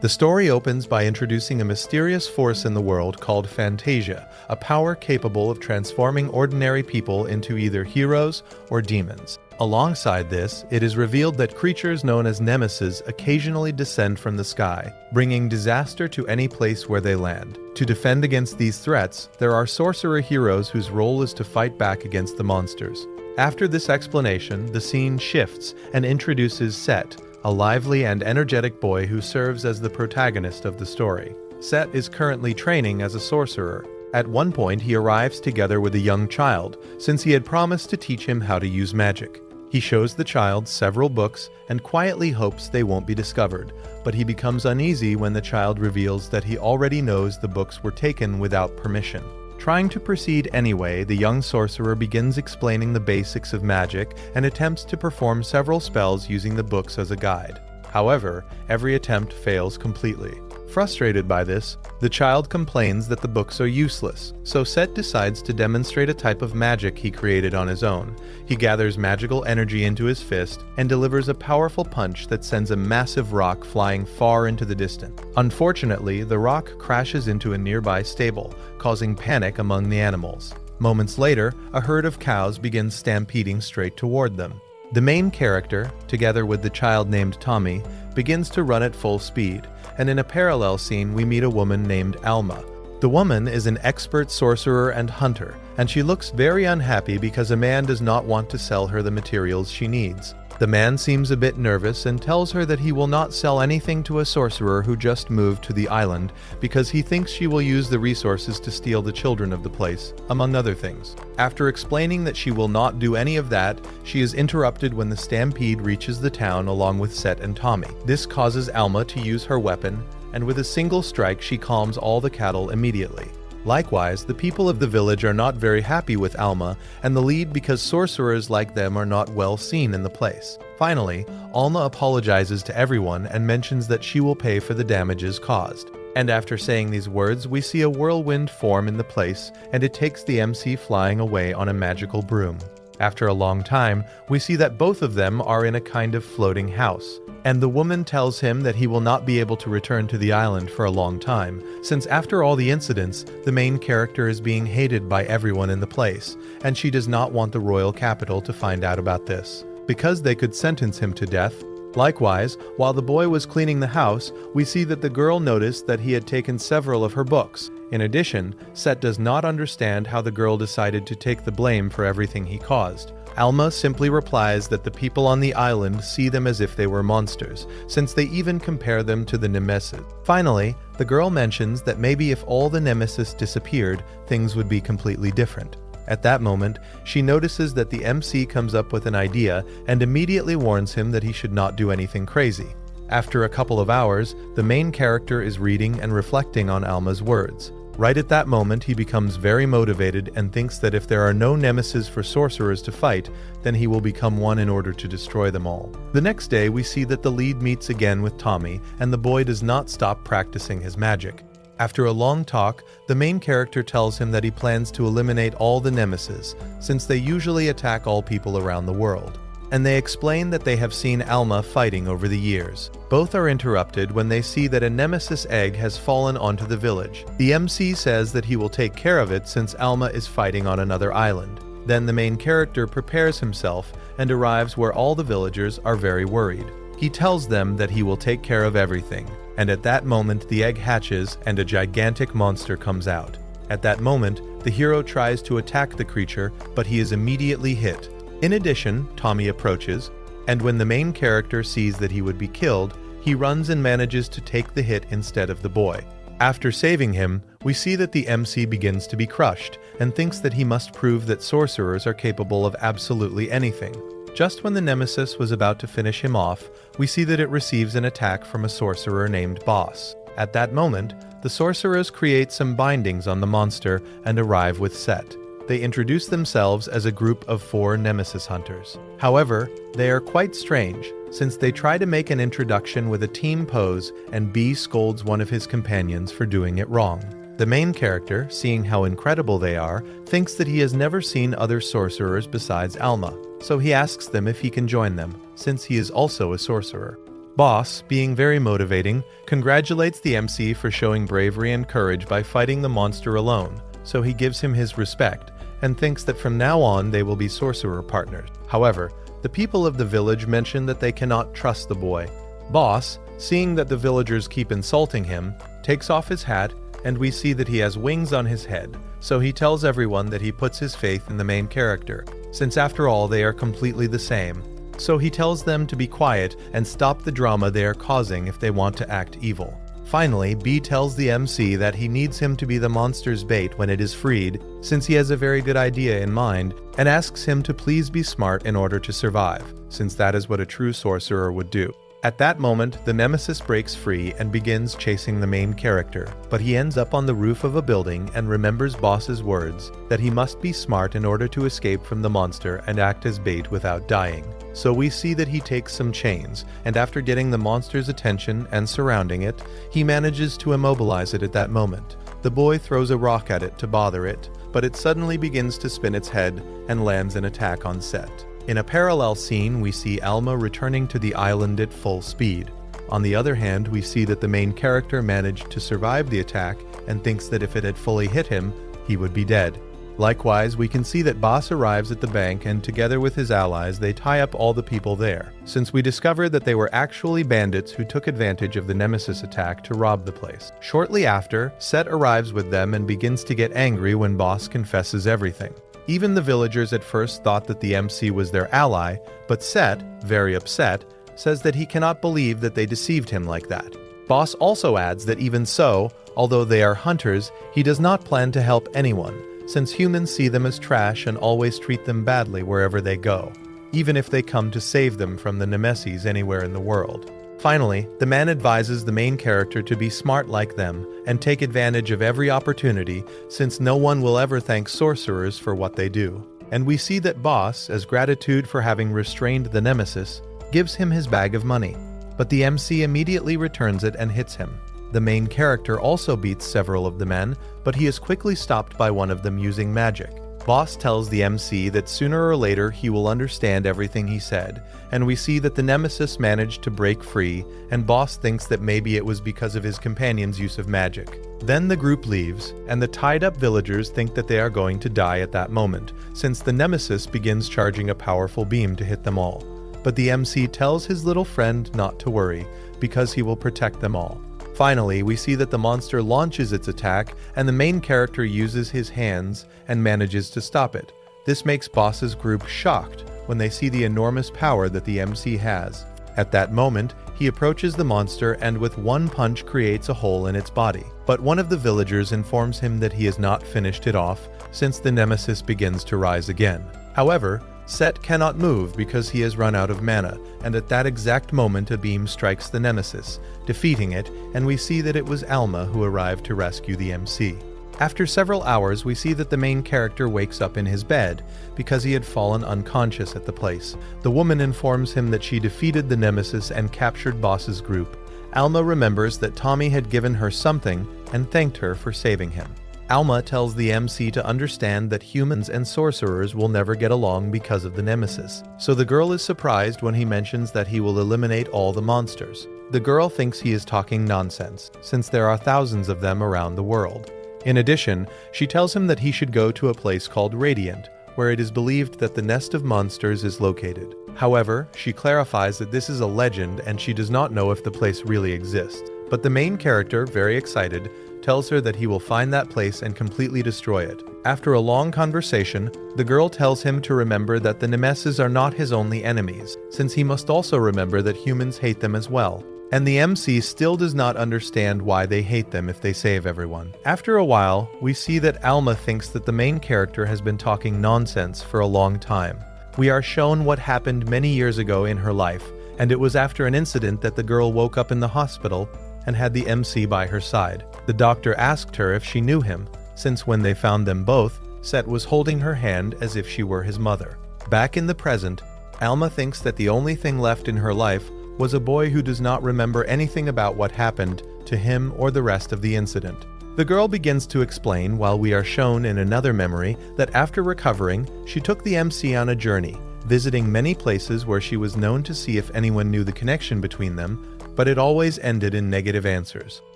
The story opens by introducing a mysterious force in the world called Fantasia, a power capable of transforming ordinary people into either heroes or demons. Alongside this, it is revealed that creatures known as nemesis occasionally descend from the sky, bringing disaster to any place where they land. To defend against these threats, there are sorcerer heroes whose role is to fight back against the monsters. After this explanation, the scene shifts and introduces Set, a lively and energetic boy who serves as the protagonist of the story. Set is currently training as a sorcerer. At one point, he arrives together with a young child, since he had promised to teach him how to use magic. He shows the child several books and quietly hopes they won't be discovered, but he becomes uneasy when the child reveals that he already knows the books were taken without permission. Trying to proceed anyway, the young sorcerer begins explaining the basics of magic and attempts to perform several spells using the books as a guide. However, every attempt fails completely. Frustrated by this, the child complains that the books are useless, so Set decides to demonstrate a type of magic he created on his own. He gathers magical energy into his fist and delivers a powerful punch that sends a massive rock flying far into the distance. Unfortunately, the rock crashes into a nearby stable, causing panic among the animals. Moments later, a herd of cows begins stampeding straight toward them. The main character, together with the child named Tommy, begins to run at full speed, and in a parallel scene we meet a woman named Alma. The woman is an expert sorcerer and hunter, and she looks very unhappy because a man does not want to sell her the materials she needs. The man seems a bit nervous and tells her that he will not sell anything to a sorcerer who just moved to the island because he thinks she will use the resources to steal the children of the place, among other things. After explaining that she will not do any of that, she is interrupted when the stampede reaches the town along with Set and Tommy. This causes Alma to use her weapon, and with a single strike she calms all the cattle immediately. Likewise, the people of the village are not very happy with Alma and the lead because sorcerers like them are not well seen in the place. Finally, Alma apologizes to everyone and mentions that she will pay for the damages caused. And after saying these words, we see a whirlwind form in the place, and it takes the MC flying away on a magical broom. After a long time, we see that both of them are in a kind of floating house, and the woman tells him that he will not be able to return to the island for a long time, since after all the incidents, the main character is being hated by everyone in the place, and she does not want the royal capital to find out about this, because they could sentence him to death. Likewise, while the boy was cleaning the house, we see that the girl noticed that he had taken several of her books. In addition, Set does not understand how the girl decided to take the blame for everything he caused. Alma simply replies that the people on the island see them as if they were monsters, since they even compare them to the nemesis. Finally, the girl mentions that maybe if all the nemesis disappeared, things would be completely different. At that moment, she notices that the MC comes up with an idea and immediately warns him that he should not do anything crazy. After a couple of hours, the main character is reading and reflecting on Alma's words. Right at that moment, he becomes very motivated and thinks that if there are no nemesis for sorcerers to fight, then he will become one in order to destroy them all. The next day, we see that the lead meets again with Tommy, and the boy does not stop practicing his magic. After a long talk, the main character tells him that he plans to eliminate all the nemesis, since they usually attack all people around the world. And they explain that they have seen Alma fighting over the years. Both are interrupted when they see that a nemesis egg has fallen onto the village. The MC says that he will take care of it since Alma is fighting on another island. Then the main character prepares himself and arrives where all the villagers are very worried. He tells them that he will take care of everything, and at that moment the egg hatches and a gigantic monster comes out. At that moment, the hero tries to attack the creature, but he is immediately hit. In addition, Tommy approaches, and when the main character sees that he would be killed, he runs and manages to take the hit instead of the boy. After saving him, we see that the MC begins to be crushed and thinks that he must prove that sorcerers are capable of absolutely anything. Just when the nemesis was about to finish him off, we see that it receives an attack from a sorcerer named Boss. At that moment, the sorcerers create some bindings on the monster and arrive with Set. They introduce themselves as a group of 4 nemesis hunters. However, they are quite strange, since they try to make an introduction with a team pose and B scolds one of his companions for doing it wrong. The main character, seeing how incredible they are, thinks that he has never seen other sorcerers besides Alma, so he asks them if he can join them, since he is also a sorcerer. Boss, being very motivating, congratulates the MC for showing bravery and courage by fighting the monster alone, so he gives him his respect and thinks that from now on they will be sorcerer partners. However, the people of the village mention that they cannot trust the boy. Boss, seeing that the villagers keep insulting him, takes off his hat, and we see that he has wings on his head, so he tells everyone that he puts his faith in the main character, since after all they are completely the same. So he tells them to be quiet and stop the drama they are causing if they want to act evil. Finally, B tells the MC that he needs him to be the monster's bait when it is freed, since he has a very good idea in mind, and asks him to please be smart in order to survive, since that is what a true sorcerer would do. At that moment, the nemesis breaks free and begins chasing the main character, but he ends up on the roof of a building and remembers Boss's words that he must be smart in order to escape from the monster and act as bait without dying. So we see that he takes some chains, and after getting the monster's attention and surrounding it, he manages to immobilize it at that moment. The boy throws a rock at it to bother it, but it suddenly begins to spin its head and lands an attack on Set. In a parallel scene, we see Alma returning to the island at full speed. On the other hand, we see that the main character managed to survive the attack and thinks that if it had fully hit him, he would be dead. Likewise, we can see that Boss arrives at the bank and together with his allies, they tie up all the people there, since we discover that they were actually bandits who took advantage of the Nemesis attack to rob the place. Shortly after, Set arrives with them and begins to get angry when Boss confesses everything. Even the villagers at first thought that the MC was their ally, but Set, very upset, says that he cannot believe that they deceived him like that. Boss also adds that even so, although they are hunters, he does not plan to help anyone, since humans see them as trash and always treat them badly wherever they go, even if they come to save them from the Nemesis anywhere in the world. Finally, the man advises the main character to be smart like them and take advantage of every opportunity, since no one will ever thank sorcerers for what they do. And we see that Boss, as gratitude for having restrained the Nemesis, gives him his bag of money, but the MC immediately returns it and hits him. The main character also beats several of the men, but he is quickly stopped by one of them using magic. Boss tells the MC that sooner or later he will understand everything he said, and we see that the Nemesis managed to break free, and Boss thinks that maybe it was because of his companion's use of magic. Then the group leaves, and the tied-up villagers think that they are going to die at that moment, since the Nemesis begins charging a powerful beam to hit them all. But the MC tells his little friend not to worry, because he will protect them all. Finally, we see that the monster launches its attack, and the main character uses his hands and manages to stop it. This makes Boss's group shocked when they see the enormous power that the MC has. At that moment, he approaches the monster and with one punch creates a hole in its body. But one of the villagers informs him that he has not finished it off, since the Nemesis begins to rise again. However, Set cannot move because he has run out of mana, and at that exact moment a beam strikes the Nemesis, defeating it, and we see that it was Alma who arrived to rescue the MC. After several hours, we see that the main character wakes up in his bed because he had fallen unconscious at the place. The woman informs him that she defeated the Nemesis and captured Boss's group. Alma remembers that Tommy had given her something and thanked her for saving him. Alma tells the MC to understand that humans and sorcerers will never get along because of the Nemesis, so the girl is surprised when he mentions that he will eliminate all the monsters. The girl thinks he is talking nonsense, since there are thousands of them around the world. In addition, she tells him that he should go to a place called Radiant, where it is believed that the nest of monsters is located. However, she clarifies that this is a legend and she does not know if the place really exists. But the main character, very excited, tells her that he will find that place and completely destroy it. After a long conversation, the girl tells him to remember that the Nemesis are not his only enemies, since he must also remember that humans hate them as well. And the MC still does not understand why they hate them if they save everyone. After a while, we see that Alma thinks that the main character has been talking nonsense for a long time. We are shown what happened many years ago in her life, and it was after an incident that the girl woke up in the hospital and had the MC by her side. The doctor asked her if she knew him, since when they found them both, Set was holding her hand as if she were his mother. Back in the present, Alma thinks that the only thing left in her life was a boy who does not remember anything about what happened to him or the rest of the incident. The girl begins to explain, while we are shown in another memory, that after recovering, she took the MC on a journey, visiting many places where she was known to see if anyone knew the connection between them, but it always ended in negative answers.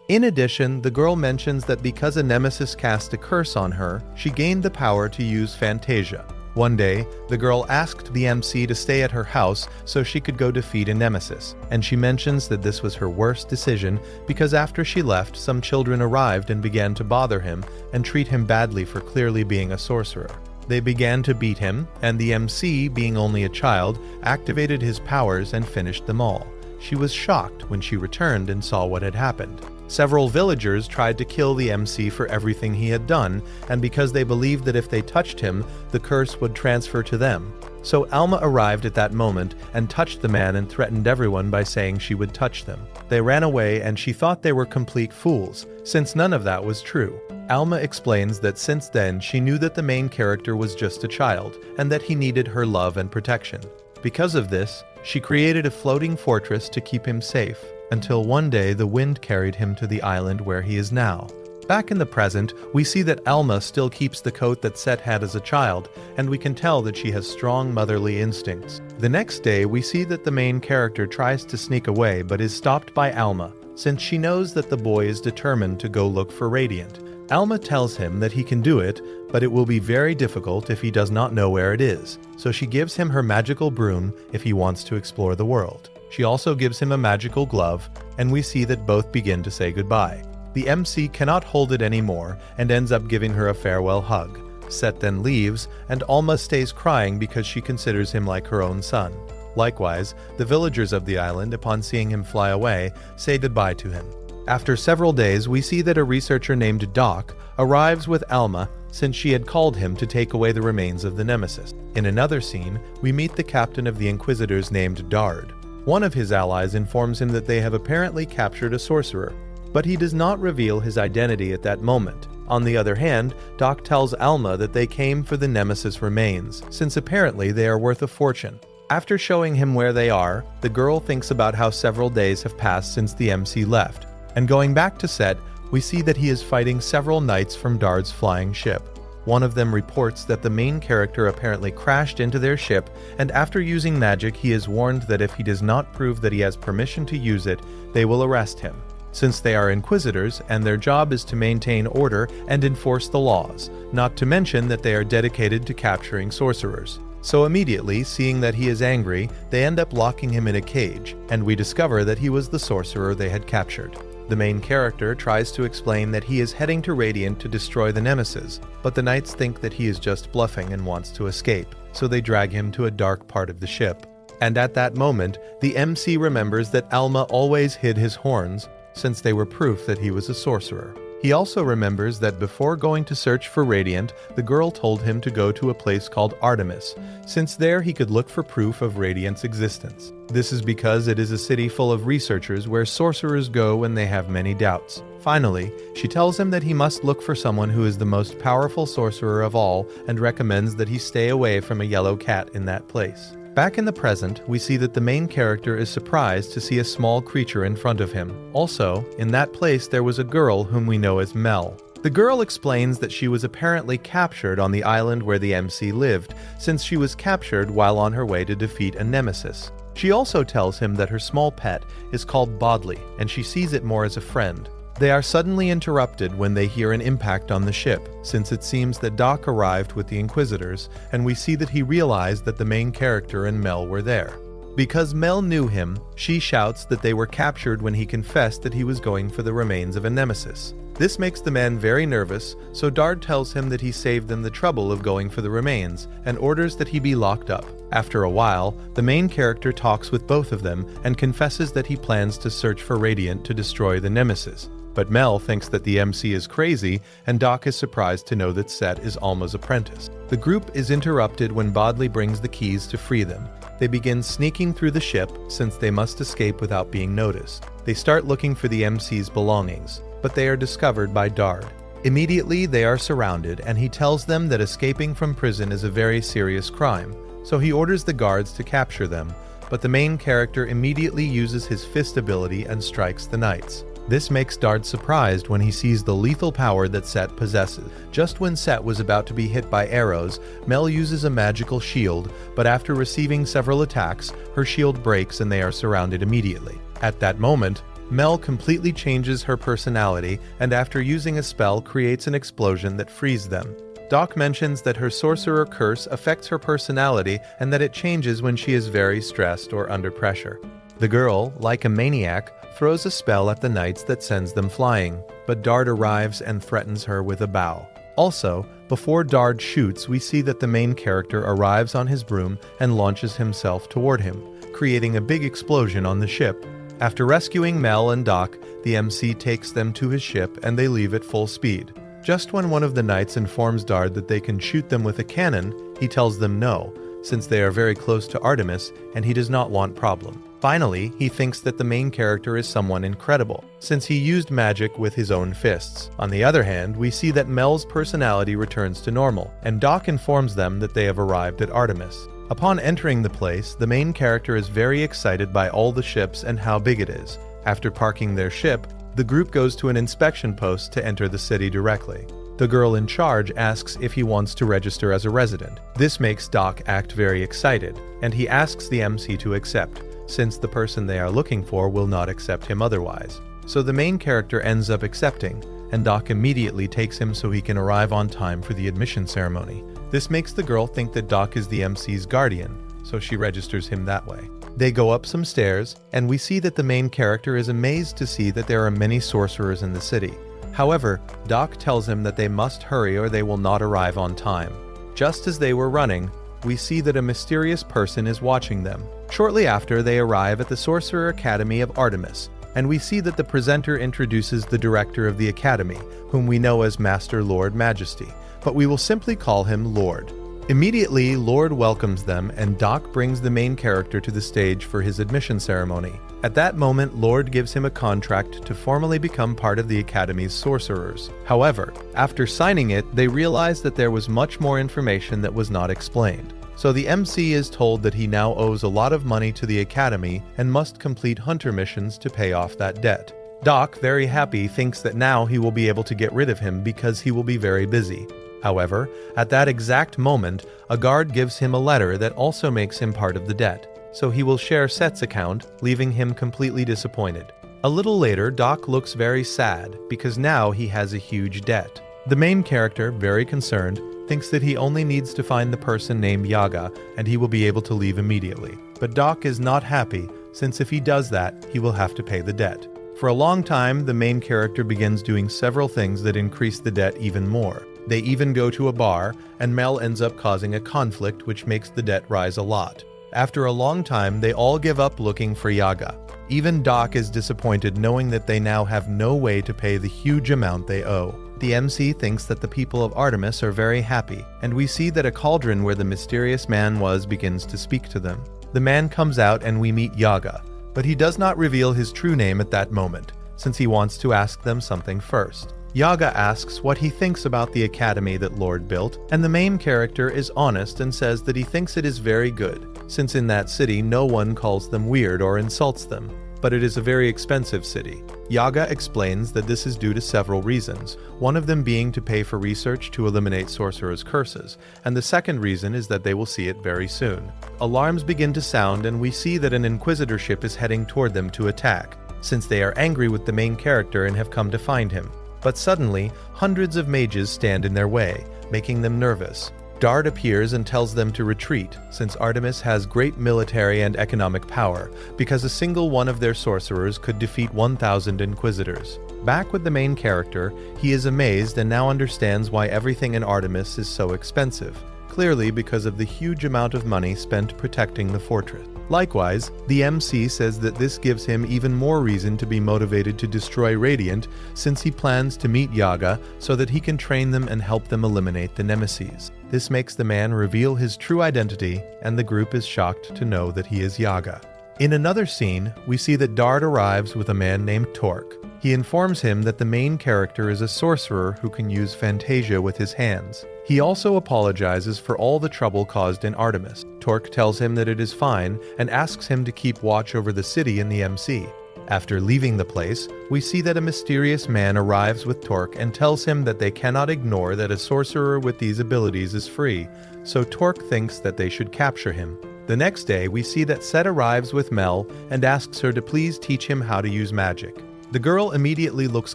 In addition, the girl mentions that because a nemesis cast a curse on her, she gained the power to use Fantasia. One day, the girl asked the MC to stay at her house so she could go defeat a nemesis, and she mentions that this was her worst decision because after she left, some children arrived and began to bother him and treat him badly for clearly being a sorcerer. They began to beat him, and the MC, being only a child, activated his powers and finished them all. She was shocked when she returned and saw what had happened. Several villagers tried to kill the MC for everything he had done, and because they believed that if they touched him, the curse would transfer to them. So Alma arrived at that moment and touched the man and threatened everyone by saying she would touch them. They ran away and she thought they were complete fools, since none of that was true. Alma explains that since then she knew that the main character was just a child, and that he needed her love and protection. Because of this, she created a floating fortress to keep him safe, until one day the wind carried him to the island where he is now. Back in the present, we see that Alma still keeps the coat that Set had as a child, and we can tell that she has strong motherly instincts. The next day, we see that the main character tries to sneak away but is stopped by Alma, since she knows that the boy is determined to go look for Radiant. Alma tells him that he can do it, but it will be very difficult if he does not know where it is, so she gives him her magical broom if he wants to explore the world. She also gives him a magical glove, and we see that both begin to say goodbye. The MC cannot hold it anymore and ends up giving her a farewell hug. Set then leaves, and Alma stays crying because she considers him like her own son. Likewise, the villagers of the island, upon seeing him fly away, say goodbye to him. After several days, we see that a researcher named Doc arrives with Alma since she had called him to take away the remains of the nemesis. In another scene, we meet the captain of the Inquisitors named Dard. One of his allies informs him that they have apparently captured a sorcerer, but he does not reveal his identity at that moment. On the other hand, Doc tells Alma that they came for the nemesis remains, since apparently they are worth a fortune. After showing him where they are, the girl thinks about how several days have passed since the MC left, and going back to Set, we see that he is fighting several knights from Dard's flying ship. One of them reports that the main character apparently crashed into their ship, and after using magic he is warned that if he does not prove that he has permission to use it, they will arrest him. Since they are Inquisitors, and their job is to maintain order and enforce the laws, not to mention that they are dedicated to capturing sorcerers. So immediately, seeing that he is angry, they end up locking him in a cage, and we discover that he was the sorcerer they had captured. The main character tries to explain that he is heading to Radiant to destroy the nemesis, but the knights think that he is just bluffing and wants to escape, so they drag him to a dark part of the ship. And at that moment, the MC remembers that Alma always hid his horns, since they were proof that he was a sorcerer. He also remembers that before going to search for Radiant, the girl told him to go to a place called Artemis, since there he could look for proof of Radiant's existence. This is because it is a city full of researchers where sorcerers go when they have many doubts. Finally, she tells him that he must look for someone who is the most powerful sorcerer of all and recommends that he stay away from a yellow cat in that place. Back in the present, we see that the main character is surprised to see a small creature in front of him. Also, in that place there was a girl whom we know as Mel. The girl explains that she was apparently captured on the island where the MC lived, since she was captured while on her way to defeat a nemesis. She also tells him that her small pet is called Bodley, and she sees it more as a friend. They are suddenly interrupted when they hear an impact on the ship, since it seems that Doc arrived with the Inquisitors, and we see that he realized that the main character and Mel were there. Because Mel knew him, she shouts that they were captured when he confessed that he was going for the remains of a nemesis. This makes the man very nervous, so Dard tells him that he saved them the trouble of going for the remains, and orders that he be locked up. After a while, the main character talks with both of them and confesses that he plans to search for Radiant to destroy the nemesis. But Mel thinks that the MC is crazy, and Doc is surprised to know that Set is Alma's apprentice. The group is interrupted when Bodley brings the keys to free them. They begin sneaking through the ship, since they must escape without being noticed. They start looking for the MC's belongings, but they are discovered by Dard. Immediately, they are surrounded, and he tells them that escaping from prison is a very serious crime, so he orders the guards to capture them, but the main character immediately uses his fist ability and strikes the knights. This makes Dard surprised when he sees the lethal power that Set possesses. Just when Set was about to be hit by arrows, Mel uses a magical shield, but after receiving several attacks, her shield breaks and they are surrounded immediately. At that moment, Mel completely changes her personality and after using a spell creates an explosion that frees them. Doc mentions that her sorcerer curse affects her personality and that it changes when she is very stressed or under pressure. The girl, like a maniac, throws a spell at the knights that sends them flying, but Dard arrives and threatens her with a bow. Also, before Dard shoots, we see that the main character arrives on his broom and launches himself toward him, creating a big explosion on the ship. After rescuing Mel and Doc, the MC takes them to his ship and they leave at full speed. Just when one of the knights informs Dard that they can shoot them with a cannon, he tells them no, since they are very close to Artemis and he does not want problem. Finally, he thinks that the main character is someone incredible, since he used magic with his own fists. On the other hand, we see that Mel's personality returns to normal, and Doc informs them that they have arrived at Artemis. Upon entering the place, the main character is very excited by all the ships and how big it is. After parking their ship, the group goes to an inspection post to enter the city directly. The girl in charge asks if he wants to register as a resident. This makes Doc act very excited, and he asks the MC to accept, since the person they are looking for will not accept him otherwise. So the main character ends up accepting, and Doc immediately takes him so he can arrive on time for the admission ceremony. This makes the girl think that Doc is the MC's guardian, so she registers him that way. They go up some stairs, and we see that the main character is amazed to see that there are many sorcerers in the city. However, Doc tells him that they must hurry or they will not arrive on time. Just as they were running, we see that a mysterious person is watching them. Shortly after, they arrive at the Sorcerer Academy of Artemis, and we see that the presenter introduces the director of the academy, whom we know as Master Lord Majesty, but we will simply call him Lord. Immediately, Lord welcomes them, and Doc brings the main character to the stage for his admission ceremony. At that moment, Lord gives him a contract to formally become part of the Academy's sorcerers. However, after signing it, they realize that there was much more information that was not explained. So the MC is told that he now owes a lot of money to the Academy and must complete hunter missions to pay off that debt. Doc, very happy, thinks that now he will be able to get rid of him because he will be very busy. However, at that exact moment, a guard gives him a letter that also makes him part of the debt, so he will share Set's account, leaving him completely disappointed. A little later, Doc looks very sad because now he has a huge debt. The main character, very concerned, thinks that he only needs to find the person named Yaga and he will be able to leave immediately. But Doc is not happy, since if he does that, he will have to pay the debt. For a long time, the main character begins doing several things that increase the debt even more. They even go to a bar, and Mel ends up causing a conflict which makes the debt rise a lot. After a long time, they all give up looking for Yaga. Even Doc is disappointed knowing that they now have no way to pay the huge amount they owe. The MC thinks that the people of Artemis are very happy, and we see that a cauldron where the mysterious man was begins to speak to them. The man comes out and we meet Yaga, but he does not reveal his true name at that moment, since he wants to ask them something first. Yaga asks what he thinks about the academy that Lord built, and the main character is honest and says that he thinks it is very good, since in that city no one calls them weird or insults them. But it is a very expensive city. Yaga explains that this is due to several reasons, one of them being to pay for research to eliminate sorcerers' curses, and the second reason is that they will see it very soon. Alarms begin to sound and we see that an inquisitor ship is heading toward them to attack, since they are angry with the main character and have come to find him. But suddenly, hundreds of mages stand in their way, making them nervous. Dard appears and tells them to retreat, since Artemis has great military and economic power, because a single one of their sorcerers could defeat 1,000 inquisitors. Back with the main character, he is amazed and now understands why everything in Artemis is so expensive, clearly because of the huge amount of money spent protecting the fortress. Likewise, the MC says that this gives him even more reason to be motivated to destroy Radiant, since he plans to meet Yaga so that he can train them and help them eliminate the Nemesis. This makes the man reveal his true identity, and the group is shocked to know that he is Yaga. In another scene, we see that Dard arrives with a man named Torque. He informs him that the main character is a sorcerer who can use Fantasia with his hands. He also apologizes for all the trouble caused in Artemis. Torque tells him that it is fine and asks him to keep watch over the city and the MC. After leaving the place, we see that a mysterious man arrives with Torque and tells him that they cannot ignore that a sorcerer with these abilities is free, so Torque thinks that they should capture him. The next day, we see that Set arrives with Mel and asks her to please teach him how to use magic. The girl immediately looks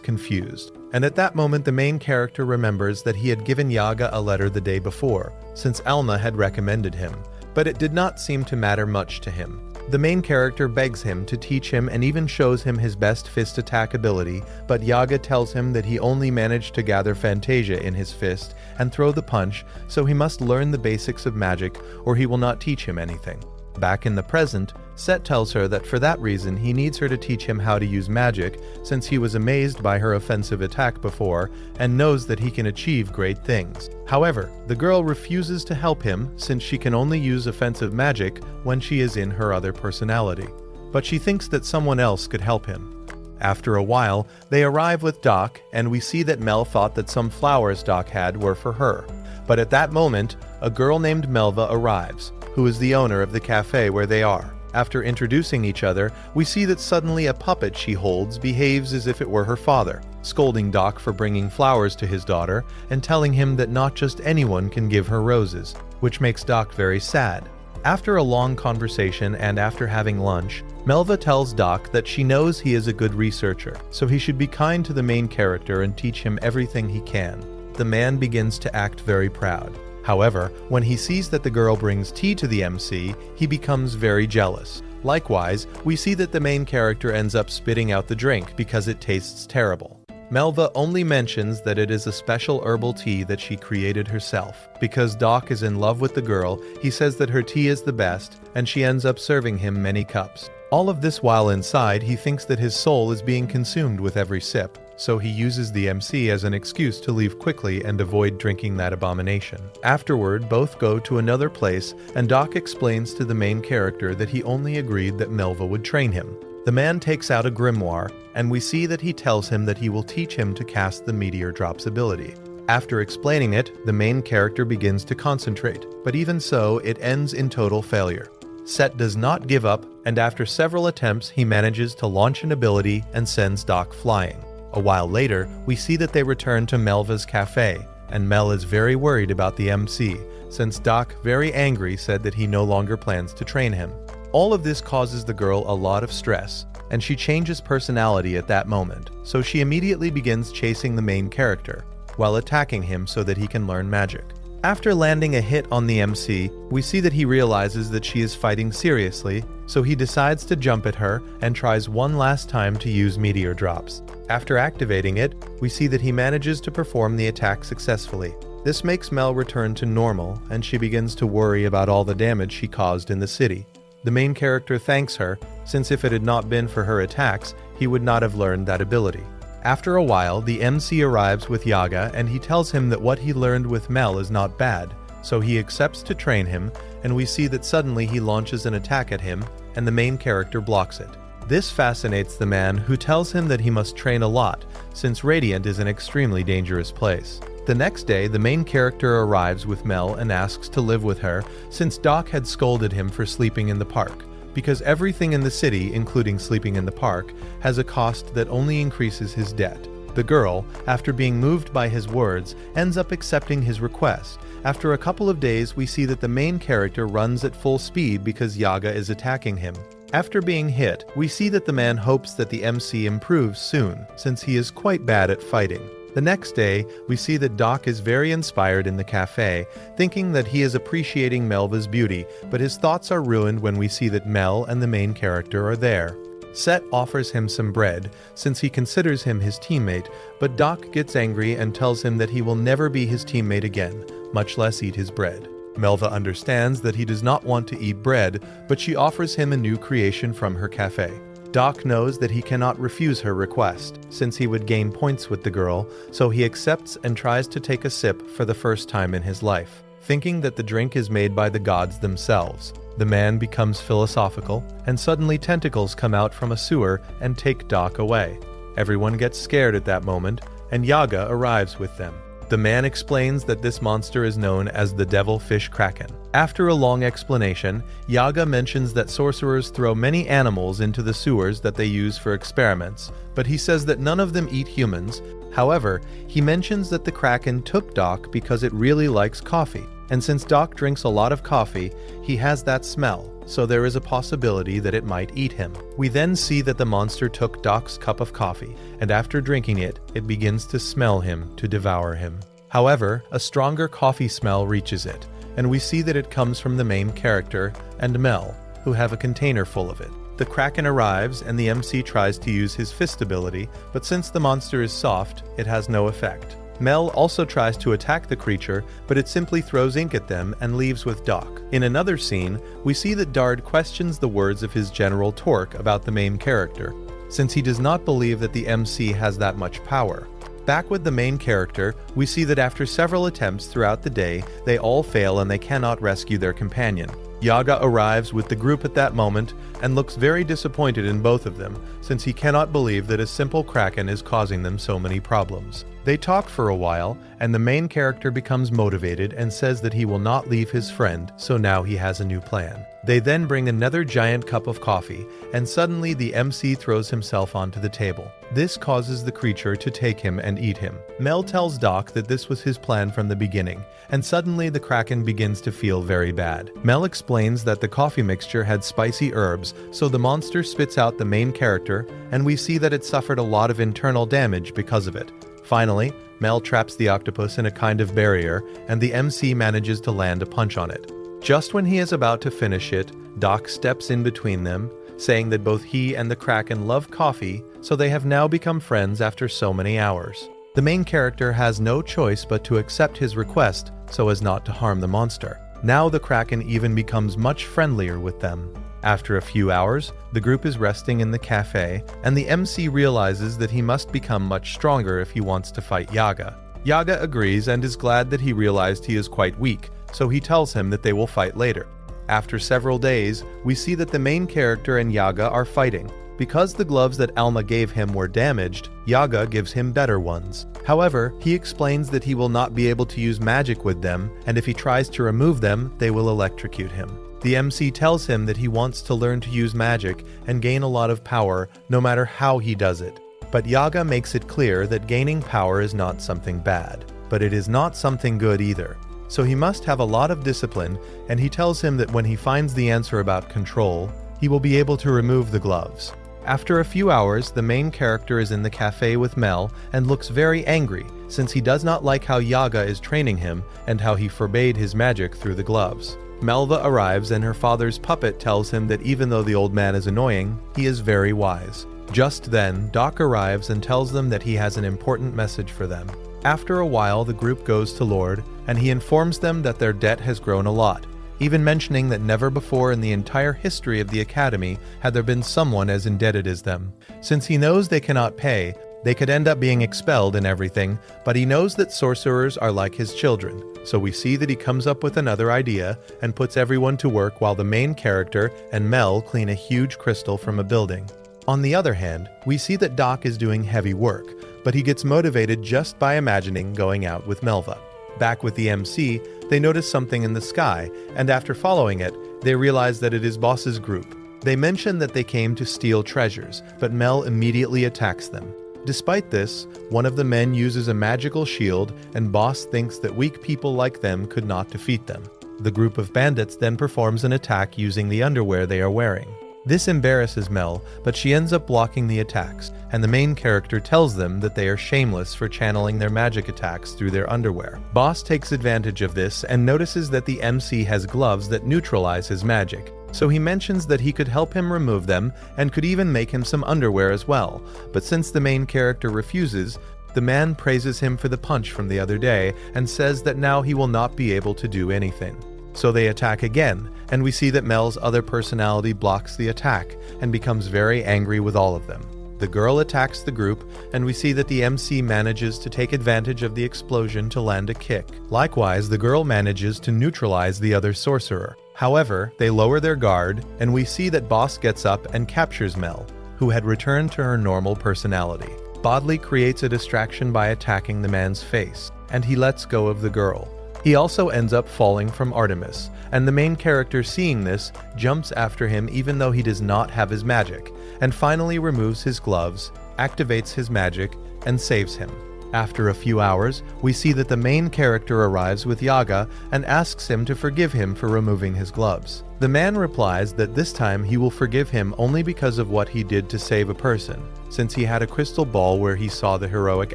confused, and at that moment the main character remembers that he had given Yaga a letter the day before, since Alma had recommended him, but it did not seem to matter much to him. The main character begs him to teach him and even shows him his best fist attack ability, but Yaga tells him that he only managed to gather Fantasia in his fist and throw the punch, so he must learn the basics of magic or he will not teach him anything. Back in the present, Set tells her that for that reason he needs her to teach him how to use magic, since he was amazed by her offensive attack before and knows that he can achieve great things. However, the girl refuses to help him since she can only use offensive magic when she is in her other personality. But she thinks that someone else could help him. After a while, they arrive with Doc, and we see that Mel thought that some flowers Doc had were for her. But at that moment, a girl named Melva arrives, who is the owner of the cafe where they are. After introducing each other, we see that suddenly a puppet she holds behaves as if it were her father, scolding Doc for bringing flowers to his daughter and telling him that not just anyone can give her roses, which makes Doc very sad. After a long conversation and after having lunch, Melva tells Doc that she knows he is a good researcher, so he should be kind to the main character and teach him everything he can. The man begins to act very proud. However, when he sees that the girl brings tea to the MC, he becomes very jealous. Likewise, we see that the main character ends up spitting out the drink because it tastes terrible. Melva only mentions that it is a special herbal tea that she created herself. Because Doc is in love with the girl, he says that her tea is the best, and she ends up serving him many cups. All of this while inside, he thinks that his soul is being consumed with every sip, so he uses the MC as an excuse to leave quickly and avoid drinking that abomination. Afterward, both go to another place, and Doc explains to the main character that he only agreed that Melva would train him. The man takes out a grimoire, and we see that he tells him that he will teach him to cast the Meteor Drops ability. After explaining it, the main character begins to concentrate, but even so, it ends in total failure. Set does not give up, and after several attempts, he manages to launch an ability and sends Doc flying. A while later, we see that they return to Melva's cafe, and Mel is very worried about the MC, since Doc, very angry, said that he no longer plans to train him. All of this causes the girl a lot of stress, and she changes personality at that moment, so she immediately begins chasing the main character, while attacking him so that he can learn magic. After landing a hit on the MC, we see that he realizes that she is fighting seriously, so he decides to jump at her and tries one last time to use Meteor Drops. After activating it, we see that he manages to perform the attack successfully. This makes Mel return to normal, and she begins to worry about all the damage she caused in the city. The main character thanks her, since if it had not been for her attacks, he would not have learned that ability. After a while, the MC arrives with Yaga, and he tells him that what he learned with Mel is not bad, so he accepts to train him, and we see that suddenly he launches an attack at him, and the main character blocks it. This fascinates the man, who tells him that he must train a lot, since Radiant is an extremely dangerous place. The next day, the main character arrives with Mel and asks to live with her, since Doc had scolded him for sleeping in the park. Because everything in the city, including sleeping in the park, has a cost that only increases his debt. The girl, after being moved by his words, ends up accepting his request. After a couple of days, we see that the main character runs at full speed because Yaga is attacking him. After being hit, we see that the man hopes that the MC improves soon, since he is quite bad at fighting. The next day, we see that Doc is very inspired in the cafe, thinking that he is appreciating Melva's beauty, but his thoughts are ruined when we see that Mel and the main character are there. Set offers him some bread, since he considers him his teammate, but Doc gets angry and tells him that he will never be his teammate again, much less eat his bread. Melva understands that he does not want to eat bread, but she offers him a new creation from her cafe. Doc knows that he cannot refuse her request, since he would gain points with the girl, so he accepts and tries to take a sip for the first time in his life, thinking that the drink is made by the gods themselves. The man becomes philosophical, and suddenly tentacles come out from a sewer and take Doc away. Everyone gets scared at that moment, and Yaga arrives with them. The man explains that this monster is known as the Devilfish Kraken. After a long explanation, Yaga mentions that sorcerers throw many animals into the sewers that they use for experiments, but he says that none of them eat humans. However, he mentions that the Kraken took Doc because it really likes coffee. And since Doc drinks a lot of coffee, he has that smell, so there is a possibility that it might eat him. We then see that the monster took Doc's cup of coffee, and after drinking it, it begins to smell him to devour him. However, a stronger coffee smell reaches it, and we see that it comes from the main character and Mel, who have a container full of it. The Kraken arrives and the MC tries to use his fist ability, but since the monster is soft, it has no effect. Mel also tries to attack the creature, but it simply throws ink at them and leaves with Doc. In another scene, we see that Dard questions the words of his General Torque about the main character, since he does not believe that the MC has that much power. Back with the main character, we see that after several attempts throughout the day, they all fail and they cannot rescue their companion. Yaga arrives with the group at that moment and looks very disappointed in both of them, since he cannot believe that a simple Kraken is causing them so many problems. They talk for a while, and the main character becomes motivated and says that he will not leave his friend, so now he has a new plan. They then bring another giant cup of coffee, and suddenly the MC throws himself onto the table. This causes the creature to take him and eat him. Mel tells Doc that this was his plan from the beginning, and suddenly the Kraken begins to feel very bad. Mel explains that the coffee mixture had spicy herbs, so the monster spits out the main character, and we see that it suffered a lot of internal damage because of it. Finally, Mel traps the octopus in a kind of barrier, and the MC manages to land a punch on it. Just when he is about to finish it, Doc steps in between them, saying that both he and the Kraken love coffee, so they have now become friends after so many hours. The main character has no choice but to accept his request so as not to harm the monster. Now the Kraken even becomes much friendlier with them. After a few hours, the group is resting in the cafe, and the MC realizes that he must become much stronger if he wants to fight Yaga. Yaga agrees and is glad that he realized he is quite weak, so he tells him that they will fight later. After several days, we see that the main character and Yaga are fighting. Because the gloves that Alma gave him were damaged, Yaga gives him better ones. However, he explains that he will not be able to use magic with them, and if he tries to remove them, they will electrocute him. The MC tells him that he wants to learn to use magic and gain a lot of power, no matter how he does it. But Yaga makes it clear that gaining power is not something bad, but it is not something good either. So he must have a lot of discipline, and he tells him that when he finds the answer about control, he will be able to remove the gloves. After a few hours, the main character is in the cafe with Mel and looks very angry, since he does not like how Yaga is training him and how he forbade his magic through the gloves. Melva arrives and her father's puppet tells him that even though the old man is annoying, he is very wise. Just then, Doc arrives and tells them that he has an important message for them. After a while, the group goes to Lord, and he informs them that their debt has grown a lot, even mentioning that never before in the entire history of the Academy had there been someone as indebted as them. Since he knows they cannot pay, they could end up being expelled and everything, but he knows that sorcerers are like his children, so we see that he comes up with another idea and puts everyone to work while the main character and Mel clean a huge crystal from a building. On the other hand, we see that Doc is doing heavy work, but he gets motivated just by imagining going out with Melva. Back with the MC, they notice something in the sky, and after following it, they realize that it is Boss's group. They mention that they came to steal treasures, but Mel immediately attacks them. Despite this, one of the men uses a magical shield, and Boss thinks that weak people like them could not defeat them. The group of bandits then performs an attack using the underwear they are wearing. This embarrasses Mel, but she ends up blocking the attacks, and the main character tells them that they are shameless for channeling their magic attacks through their underwear. Boss takes advantage of this and notices that the MC has gloves that neutralize his magic, so he mentions that he could help him remove them and could even make him some underwear as well, but since the main character refuses, the man praises him for the punch from the other day and says that now he will not be able to do anything. So they attack again, and we see that Mel's other personality blocks the attack and becomes very angry with all of them. The girl attacks the group, and we see that the MC manages to take advantage of the explosion to land a kick. Likewise, the girl manages to neutralize the other sorcerer. However, they lower their guard, and we see that Boss gets up and captures Mel, who had returned to her normal personality. Bodley creates a distraction by attacking the man's face, and he lets go of the girl. He also ends up falling from Artemis, and the main character, seeing this, jumps after him even though he does not have his magic, and finally removes his gloves, activates his magic, and saves him. After a few hours, we see that the main character arrives with Yaga and asks him to forgive him for removing his gloves. The man replies that this time he will forgive him only because of what he did to save a person, since he had a crystal ball where he saw the heroic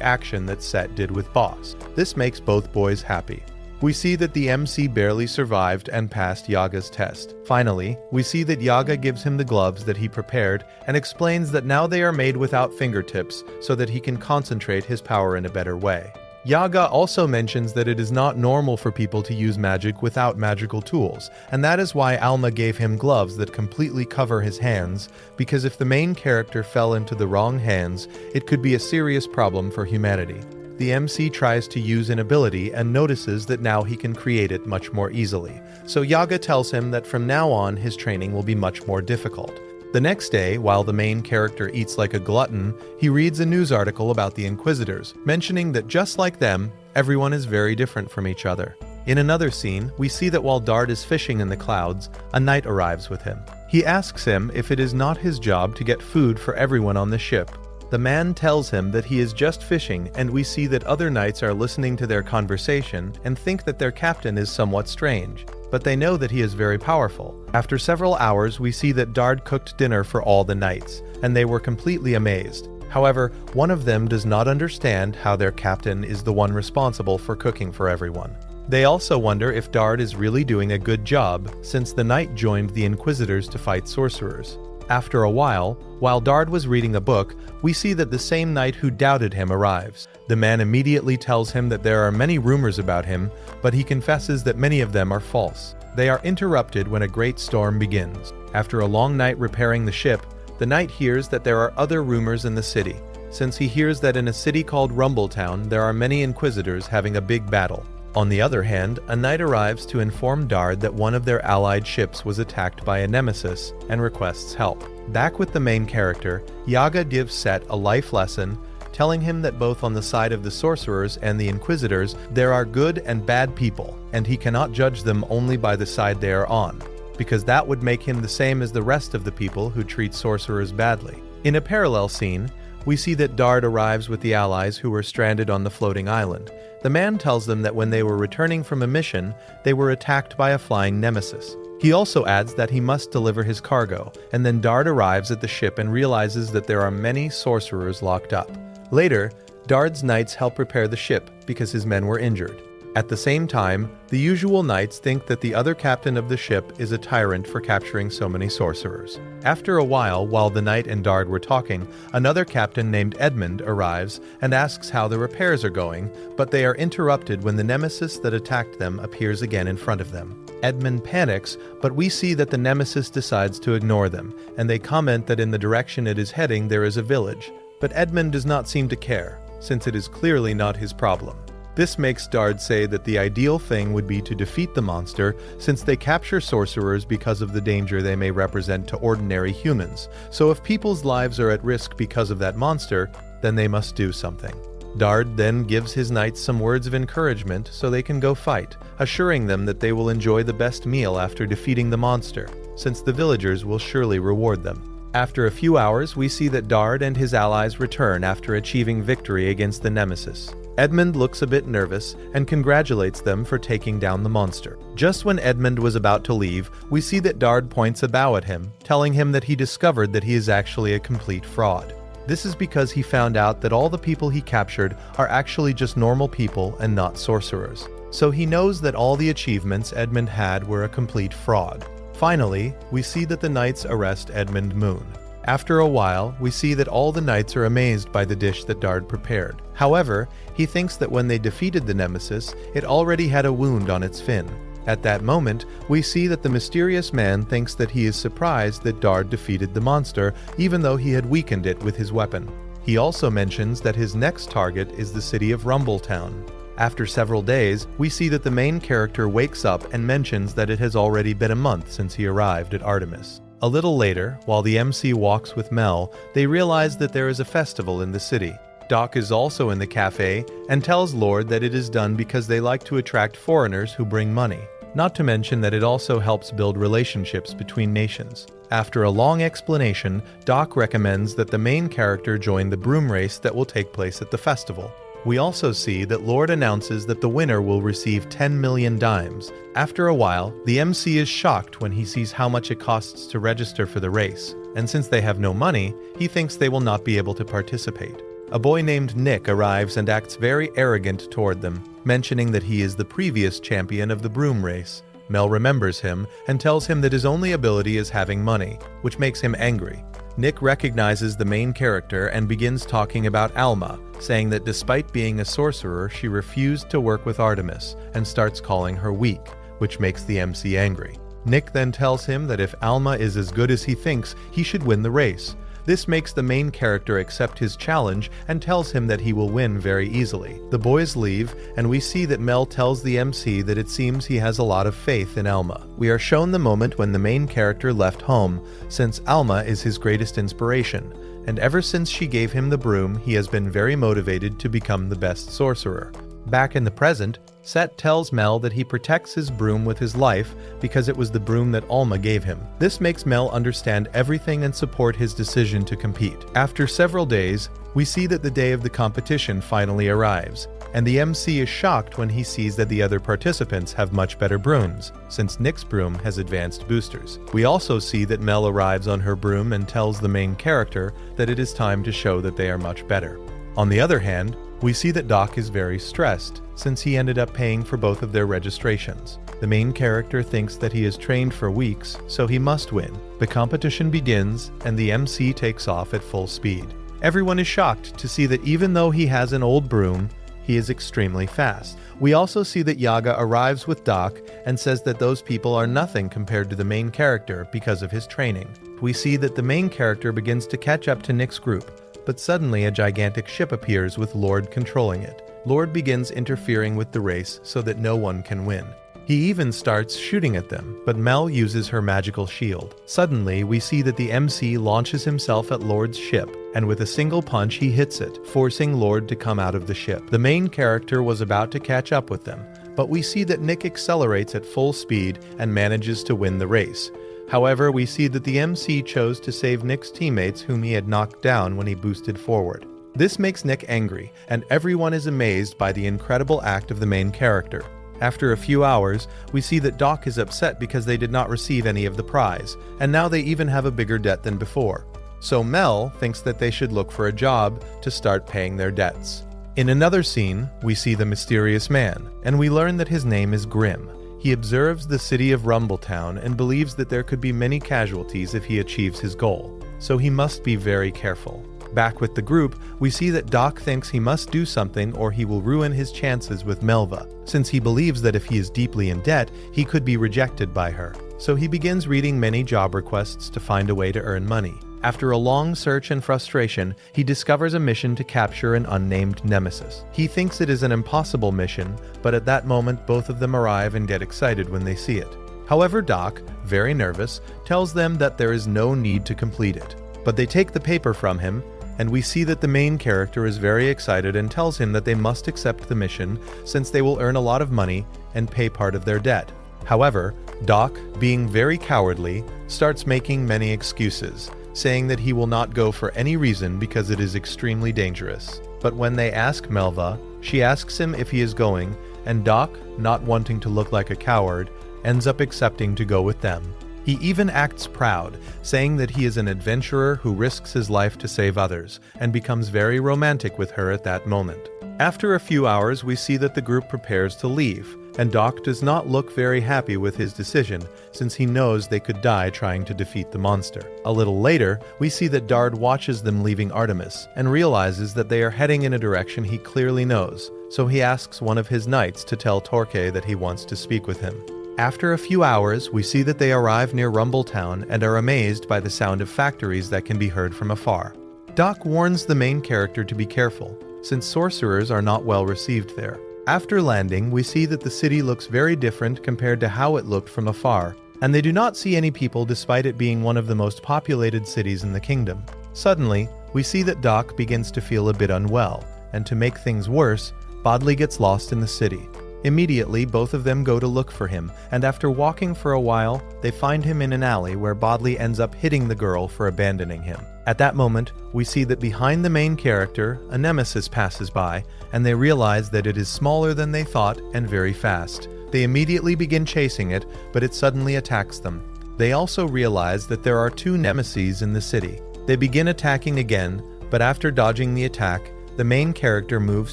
action that Set did with Boss. This makes both boys happy. We see that the MC barely survived and passed Yaga's test. Finally, we see that Yaga gives him the gloves that he prepared and explains that now they are made without fingertips so that he can concentrate his power in a better way. Yaga also mentions that it is not normal for people to use magic without magical tools, and that is why Alma gave him gloves that completely cover his hands, because if the main character fell into the wrong hands, it could be a serious problem for humanity. The MC tries to use an ability and notices that now he can create it much more easily. So Yaga tells him that from now on his training will be much more difficult. The next day, while the main character eats like a glutton, he reads a news article about the Inquisitors, mentioning that just like them, everyone is very different from each other. In another scene, we see that while Dard is fishing in the clouds, a knight arrives with him. He asks him if it is not his job to get food for everyone on the ship. The man tells him that he is just fishing, and we see that other knights are listening to their conversation and think that their captain is somewhat strange, but they know that he is very powerful. After several hours, we see that Dard cooked dinner for all the knights, and they were completely amazed. However, one of them does not understand how their captain is the one responsible for cooking for everyone. They also wonder if Dard is really doing a good job, since the knight joined the Inquisitors to fight sorcerers. After a while Dard was reading a book, we see that the same knight who doubted him arrives. The man immediately tells him that there are many rumors about him, but he confesses that many of them are false. They are interrupted when a great storm begins. After a long night repairing the ship, the knight hears that there are other rumors in the city, since he hears that in a city called Rumbletown there are many Inquisitors having a big battle. On the other hand, a knight arrives to inform Dard that one of their allied ships was attacked by a nemesis and requests help. Back with the main character, Yaga gives Set a life lesson, telling him that both on the side of the sorcerers and the Inquisitors there are good and bad people, and he cannot judge them only by the side they are on, because that would make him the same as the rest of the people who treat sorcerers badly. In a parallel scene, we see that Dard arrives with the allies who were stranded on the floating island. The man tells them that when they were returning from a mission, they were attacked by a flying nemesis. He also adds that he must deliver his cargo, and then Dard arrives at the ship and realizes that there are many sorcerers locked up. Later, Dard's knights help repair the ship because his men were injured. At the same time, the usual knights think that the other captain of the ship is a tyrant for capturing so many sorcerers. After a while the knight and Dard were talking, another captain named Edmund arrives and asks how the repairs are going, but they are interrupted when the nemesis that attacked them appears again in front of them. Edmund panics, but we see that the nemesis decides to ignore them, and they comment that in the direction it is heading there is a village. But Edmund does not seem to care, since it is clearly not his problem. This makes Dard say that the ideal thing would be to defeat the monster, since they capture sorcerers because of the danger they may represent to ordinary humans. So if people's lives are at risk because of that monster, then they must do something. Dard then gives his knights some words of encouragement so they can go fight, assuring them that they will enjoy the best meal after defeating the monster, since the villagers will surely reward them. After a few hours, we see that Dard and his allies return after achieving victory against the nemesis. Edmund looks a bit nervous and congratulates them for taking down the monster. Just when Edmund was about to leave, we see that Dard points a bow at him, telling him that he discovered that he is actually a complete fraud. This is because he found out that all the people he captured are actually just normal people and not sorcerers. So he knows that all the achievements Edmund had were a complete fraud. Finally, we see that the knights arrest Edmund Moon. After a while, we see that all the knights are amazed by the dish that Dard prepared. However, he thinks that when they defeated the nemesis, it already had a wound on its fin. At that moment, we see that the mysterious man thinks that he is surprised that Dard defeated the monster, even though he had weakened it with his weapon. He also mentions that his next target is the city of Rumbletown. After several days, we see that the main character wakes up and mentions that it has already been a month since he arrived at Artemis. A little later, while the MC walks with Mel, they realize that there is a festival in the city. Doc is also in the cafe and tells Lord that it is done because they like to attract foreigners who bring money. Not to mention that it also helps build relationships between nations. After a long explanation, Doc recommends that the main character join the broom race that will take place at the festival. We also see that Lord announces that the winner will receive 10 million dimes. After a while, the MC is shocked when he sees how much it costs to register for the race, and since they have no money, he thinks they will not be able to participate. A boy named Nick arrives and acts very arrogant toward them, mentioning that he is the previous champion of the broom race. Mel remembers him and tells him that his only ability is having money, which makes him angry. Nick recognizes the main character and begins talking about Alma, saying that despite being a sorcerer, she refused to work with Artemis and starts calling her weak, which makes the MC angry. Nick then tells him that if Alma is as good as he thinks, he should win the race. This makes the main character accept his challenge and tells him that he will win very easily. The boys leave, and we see that Mel tells the MC that it seems he has a lot of faith in Alma. We are shown the moment when the main character left home, since Alma is his greatest inspiration, and ever since she gave him the broom, he has been very motivated to become the best sorcerer. Back in the present, Set tells Mel that he protects his broom with his life because it was the broom that Alma gave him. This makes Mel understand everything and support his decision to compete. After several days, we see that the day of the competition finally arrives, and the MC is shocked when he sees that the other participants have much better brooms, since Nick's broom has advanced boosters. We also see that Mel arrives on her broom and tells the main character that it is time to show that they are much better. On the other hand, we see that Doc is very stressed, since he ended up paying for both of their registrations. The main character thinks that he has trained for weeks, so he must win. The competition begins, and the MC takes off at full speed. Everyone is shocked to see that even though he has an old broom, he is extremely fast. We also see that Yaga arrives with Doc and says that those people are nothing compared to the main character because of his training. We see that the main character begins to catch up to Nick's group, but suddenly a gigantic ship appears with Lord controlling it. Lord begins interfering with the race so that no one can win. He even starts shooting at them, but Mel uses her magical shield. Suddenly, we see that the MC launches himself at Lord's ship, and with a single punch he hits it, forcing Lord to come out of the ship. The main character was about to catch up with them, but we see that Nick accelerates at full speed and manages to win the race. However, we see that the MC chose to save Nick's teammates whom he had knocked down when he boosted forward. This makes Nick angry, and everyone is amazed by the incredible act of the main character. After a few hours, we see that Doc is upset because they did not receive any of the prize, and now they even have a bigger debt than before. So Mel thinks that they should look for a job to start paying their debts. In another scene, we see the mysterious man, and we learn that his name is Grim. He observes the city of Rumbletown and believes that there could be many casualties if he achieves his goal, so he must be very careful. Back with the group, we see that Doc thinks he must do something or he will ruin his chances with Melva, since he believes that if he is deeply in debt, he could be rejected by her. So he begins reading many job requests to find a way to earn money. After a long search and frustration, he discovers a mission to capture an unnamed nemesis. He thinks it is an impossible mission, but at that moment both of them arrive and get excited when they see it. However, Doc, very nervous, tells them that there is no need to complete it. But they take the paper from him, and we see that the main character is very excited and tells him that they must accept the mission since they will earn a lot of money and pay part of their debt. However, Doc, being very cowardly, starts making many excuses, saying that he will not go for any reason because it is extremely dangerous. But when they ask Melva, she asks him if he is going, and Doc, not wanting to look like a coward, ends up accepting to go with them. He even acts proud, saying that he is an adventurer who risks his life to save others, and becomes very romantic with her at that moment. After a few hours, we see that the group prepares to leave, and Doc does not look very happy with his decision, since he knows they could die trying to defeat the monster. A little later, we see that Dard watches them leaving Artemis, and realizes that they are heading in a direction he clearly knows, so he asks one of his knights to tell Torque that he wants to speak with him. After a few hours, we see that they arrive near Rumbletown and are amazed by the sound of factories that can be heard from afar. Doc warns the main character to be careful, since sorcerers are not well received there. After landing, we see that the city looks very different compared to how it looked from afar, and they do not see any people despite it being one of the most populated cities in the kingdom. Suddenly, we see that Doc begins to feel a bit unwell, and to make things worse, Bodley gets lost in the city. Immediately, both of them go to look for him, and after walking for a while, they find him in an alley where Bodley ends up hitting the girl for abandoning him. At that moment, we see that behind the main character, a nemesis passes by, and they realize that it is smaller than they thought and very fast. They immediately begin chasing it, but it suddenly attacks them. They also realize that there are two nemeses in the city. They begin attacking again, but after dodging the attack, the main character moves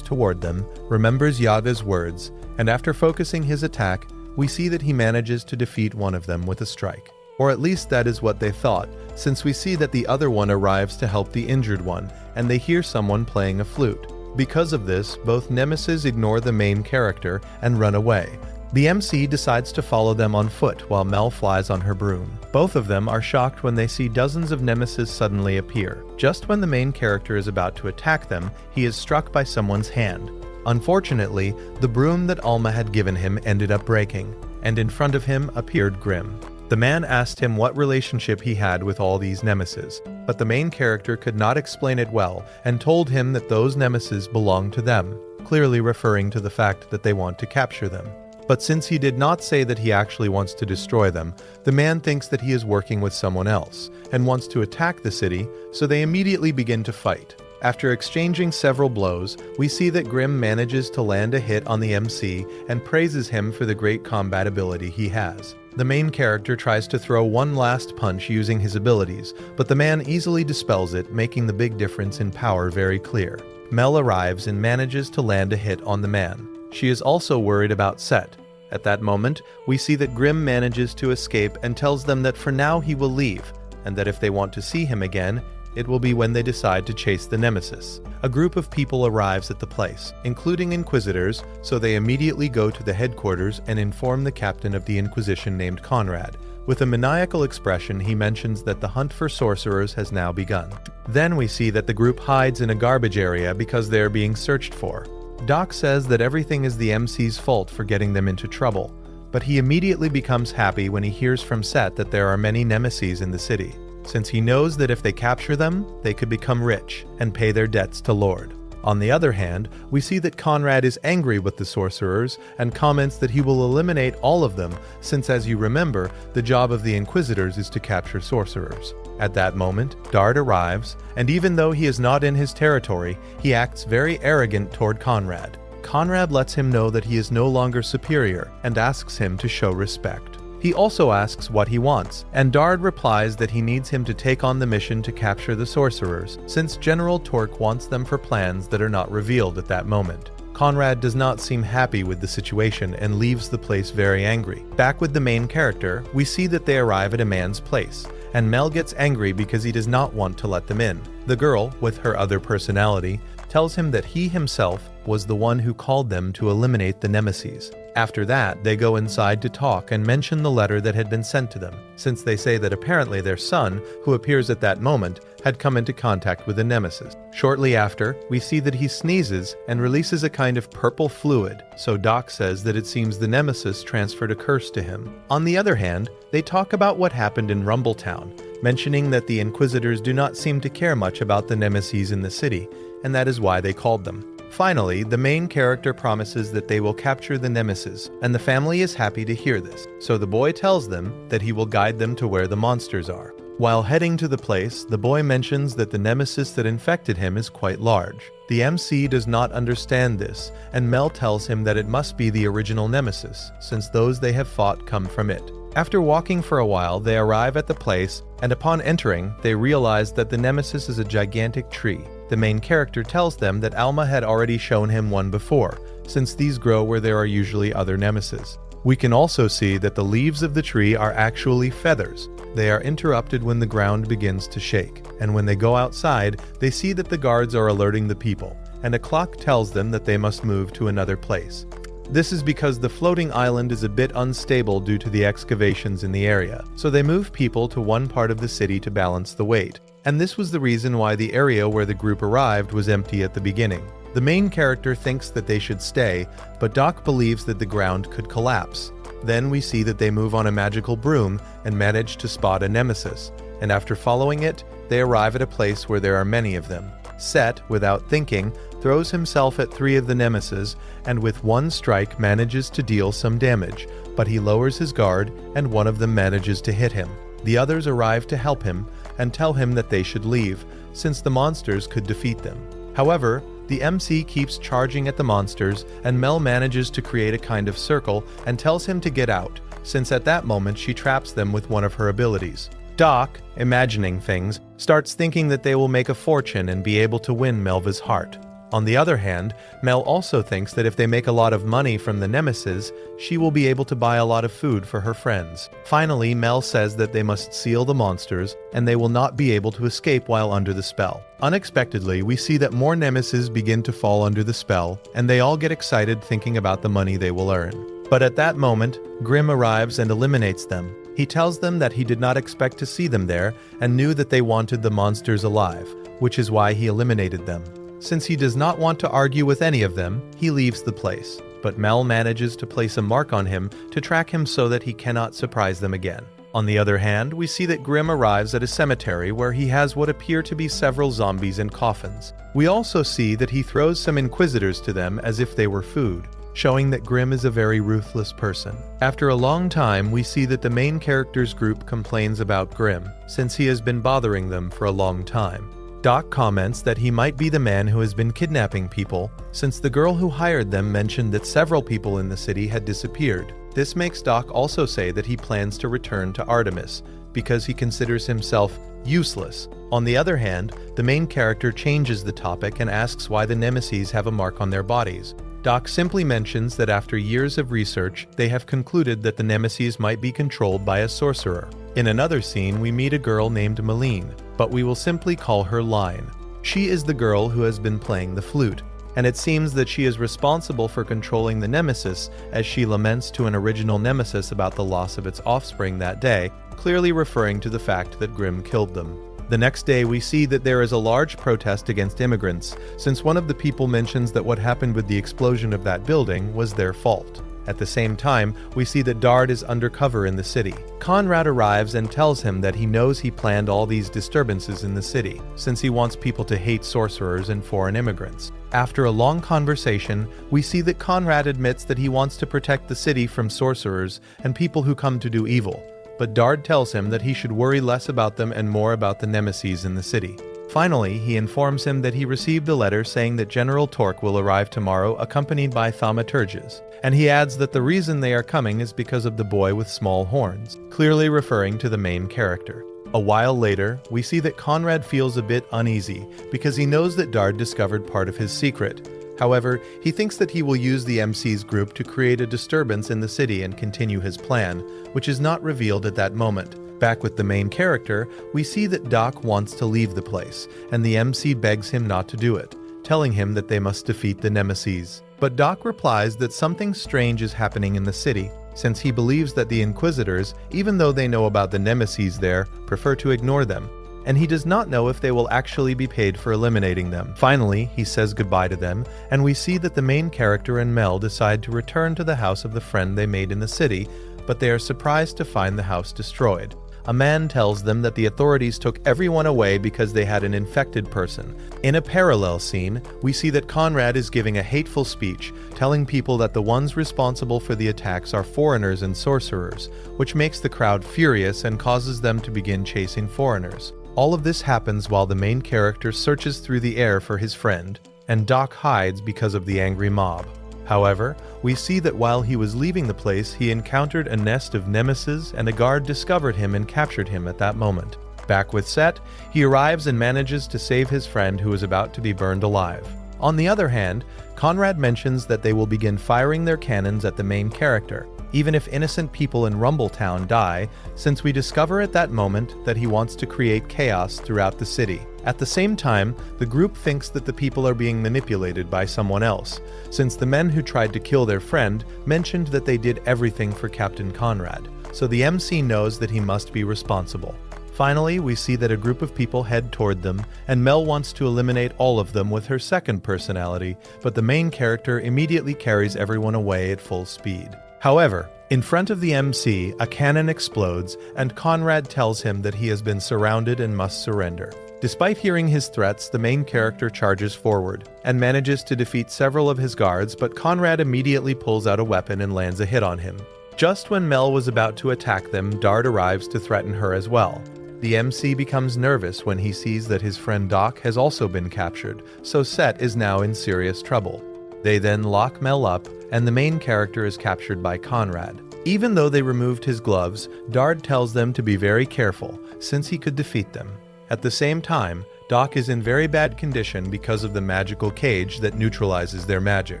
toward them, remembers Yaga's words, and after focusing his attack, we see that he manages to defeat one of them with a strike. Or at least that is what they thought, since we see that the other one arrives to help the injured one, and they hear someone playing a flute. Because of this, both nemesis ignore the main character and run away. The MC decides to follow them on foot while Mel flies on her broom. Both of them are shocked when they see dozens of nemesis suddenly appear. Just when the main character is about to attack them, he is struck by someone's hand. Unfortunately, the broom that Alma had given him ended up breaking, and in front of him appeared Grim. The man asked him what relationship he had with all these nemesis, but the main character could not explain it well and told him that those nemesis belonged to them, clearly referring to the fact that they want to capture them. But since he did not say that he actually wants to destroy them, the man thinks that he is working with someone else and wants to attack the city, so they immediately begin to fight. After exchanging several blows, we see that Grim manages to land a hit on the MC and praises him for the great combat ability he has. The main character tries to throw one last punch using his abilities, but the man easily dispels it, making the big difference in power very clear. Mel arrives and manages to land a hit on the man. She is also worried about Set. At that moment, we see that Grim manages to escape and tells them that for now he will leave, and that if they want to see him again, it will be when they decide to chase the nemesis. A group of people arrives at the place, including Inquisitors, so they immediately go to the headquarters and inform the captain of the Inquisition named Conrad. With a maniacal expression, he mentions that the hunt for sorcerers has now begun. Then we see that the group hides in a garbage area because they are being searched for. Doc says that everything is the MC's fault for getting them into trouble, but he immediately becomes happy when he hears from Set that there are many nemesis in the city, since he knows that if they capture them, they could become rich and pay their debts to Lord. On the other hand, we see that Conrad is angry with the sorcerers and comments that he will eliminate all of them, since as you remember, the job of the Inquisitors is to capture sorcerers. At that moment, Dart arrives, and even though he is not in his territory, he acts very arrogant toward Conrad. Conrad lets him know that he is no longer superior and asks him to show respect. He also asks what he wants, and Dard replies that he needs him to take on the mission to capture the sorcerers, since General Torque wants them for plans that are not revealed at that moment. Conrad does not seem happy with the situation and leaves the place very angry. Back with the main character, we see that they arrive at a man's place, and Mel gets angry because he does not want to let them in. The girl, with her other personality, tells him that he himself was the one who called them to eliminate the nemesis. After that, they go inside to talk and mention the letter that had been sent to them, since they say that apparently their son, who appears at that moment, had come into contact with the nemesis. Shortly after, we see that he sneezes and releases a kind of purple fluid, so Doc says that it seems the nemesis transferred a curse to him. On the other hand, they talk about what happened in Rumbletown, mentioning that the Inquisitors do not seem to care much about the nemesis in the city, and that is why they called them. Finally, the main character promises that they will capture the nemesis, and the family is happy to hear this, so the boy tells them that he will guide them to where the monsters are. While heading to the place, the boy mentions that the nemesis that infected him is quite large. The MC does not understand this, and Mel tells him that it must be the original nemesis, since those they have fought come from it. After walking for a while, they arrive at the place, and upon entering, they realize that the nemesis is a gigantic tree. The main character tells them that Alma had already shown him one before, since these grow where there are usually other nemesis. We can also see that the leaves of the tree are actually feathers. They are interrupted when the ground begins to shake, and when they go outside, they see that the guards are alerting the people, and a clock tells them that they must move to another place. This is because the floating island is a bit unstable due to the excavations in the area, so they move people to one part of the city to balance the weight. And this was the reason why the area where the group arrived was empty at the beginning. The main character thinks that they should stay, but Doc believes that the ground could collapse. Then we see that they move on a magical broom and manage to spot a nemesis, and after following it, they arrive at a place where there are many of them. Set, without thinking, throws himself at 3 of the nemesis, and with one strike manages to deal some damage, but he lowers his guard, and one of them manages to hit him. The others arrive to help him, and tell him that they should leave, since the monsters could defeat them. However, the MC keeps charging at the monsters, and Mel manages to create a kind of circle and tells him to get out, since at that moment she traps them with one of her abilities. Doc, imagining things, starts thinking that they will make a fortune and be able to win Melva's heart. On the other hand, Mel also thinks that if they make a lot of money from the nemesis, she will be able to buy a lot of food for her friends. Finally, Mel says that they must seal the monsters, and they will not be able to escape while under the spell. Unexpectedly, we see that more nemesis begin to fall under the spell, and they all get excited thinking about the money they will earn. But at that moment, Grimm arrives and eliminates them. He tells them that he did not expect to see them there and knew that they wanted the monsters alive, which is why he eliminated them. Since he does not want to argue with any of them, he leaves the place. But Mel manages to place a mark on him to track him so that he cannot surprise them again. On the other hand, we see that Grimm arrives at a cemetery where he has what appear to be several zombies in coffins. We also see that he throws some inquisitors to them as if they were food, showing that Grimm is a very ruthless person. After a long time, we see that the main character's group complains about Grimm, since he has been bothering them for a long time. Doc comments that he might be the man who has been kidnapping people, since the girl who hired them mentioned that several people in the city had disappeared. This makes Doc also say that he plans to return to Artemis, because he considers himself useless. On the other hand, the main character changes the topic and asks why the nemesis have a mark on their bodies. Doc simply mentions that after years of research, they have concluded that the nemesis might be controlled by a sorcerer. In another scene, we meet a girl named Malene, but we will simply call her Line. She is the girl who has been playing the flute, and it seems that she is responsible for controlling the nemesis as she laments to an original nemesis about the loss of its offspring that day, clearly referring to the fact that Grimm killed them. The next day, we see that there is a large protest against immigrants, since one of the people mentions that what happened with the explosion of that building was their fault. At the same time, we see that Dard is undercover in the city. Conrad arrives and tells him that he knows he planned all these disturbances in the city, since he wants people to hate sorcerers and foreign immigrants. After a long conversation, we see that Conrad admits that he wants to protect the city from sorcerers and people who come to do evil. But Dard tells him that he should worry less about them and more about the nemesis in the city. Finally, he informs him that he received a letter saying that General Torque will arrive tomorrow accompanied by thaumaturges, and he adds that the reason they are coming is because of the boy with small horns, clearly referring to the main character. A while later, we see that Conrad feels a bit uneasy because he knows that Dard discovered part of his secret. However, he thinks that he will use the MC's group to create a disturbance in the city and continue his plan, which is not revealed at that moment. Back with the main character, we see that Doc wants to leave the place, and the MC begs him not to do it, telling him that they must defeat the nemesis. But Doc replies that something strange is happening in the city, since he believes that the Inquisitors, even though they know about the nemesis there, prefer to ignore them, and he does not know if they will actually be paid for eliminating them. Finally, he says goodbye to them, and we see that the main character and Mel decide to return to the house of the friend they made in the city, but they are surprised to find the house destroyed. A man tells them that the authorities took everyone away because they had an infected person. In a parallel scene, we see that Conrad is giving a hateful speech, telling people that the ones responsible for the attacks are foreigners and sorcerers, which makes the crowd furious and causes them to begin chasing foreigners. All of this happens while the main character searches through the air for his friend, and Doc hides because of the angry mob. However, we see that while he was leaving the place, he encountered a nest of nemesis, and a guard discovered him and captured him at that moment. Back with Set, he arrives and manages to save his friend who is about to be burned alive. On the other hand, Conrad mentions that they will begin firing their cannons at the main character, even if innocent people in Rumbletown die, since we discover at that moment that he wants to create chaos throughout the city. At the same time, the group thinks that the people are being manipulated by someone else, since the men who tried to kill their friend mentioned that they did everything for Captain Conrad, so the MC knows that he must be responsible. Finally, we see that a group of people head toward them, and Mel wants to eliminate all of them with her second personality, but the main character immediately carries everyone away at full speed. However, in front of the MC, a cannon explodes, and Conrad tells him that he has been surrounded and must surrender. Despite hearing his threats, the main character charges forward and manages to defeat several of his guards, but Conrad immediately pulls out a weapon and lands a hit on him. Just when Mel was about to attack them, Dard arrives to threaten her as well. The MC becomes nervous when he sees that his friend Doc has also been captured, so Set is now in serious trouble. They then lock Mel up, and the main character is captured by Conrad. Even though they removed his gloves, Dard tells them to be very careful, since he could defeat them. At the same time, Doc is in very bad condition because of the magical cage that neutralizes their magic.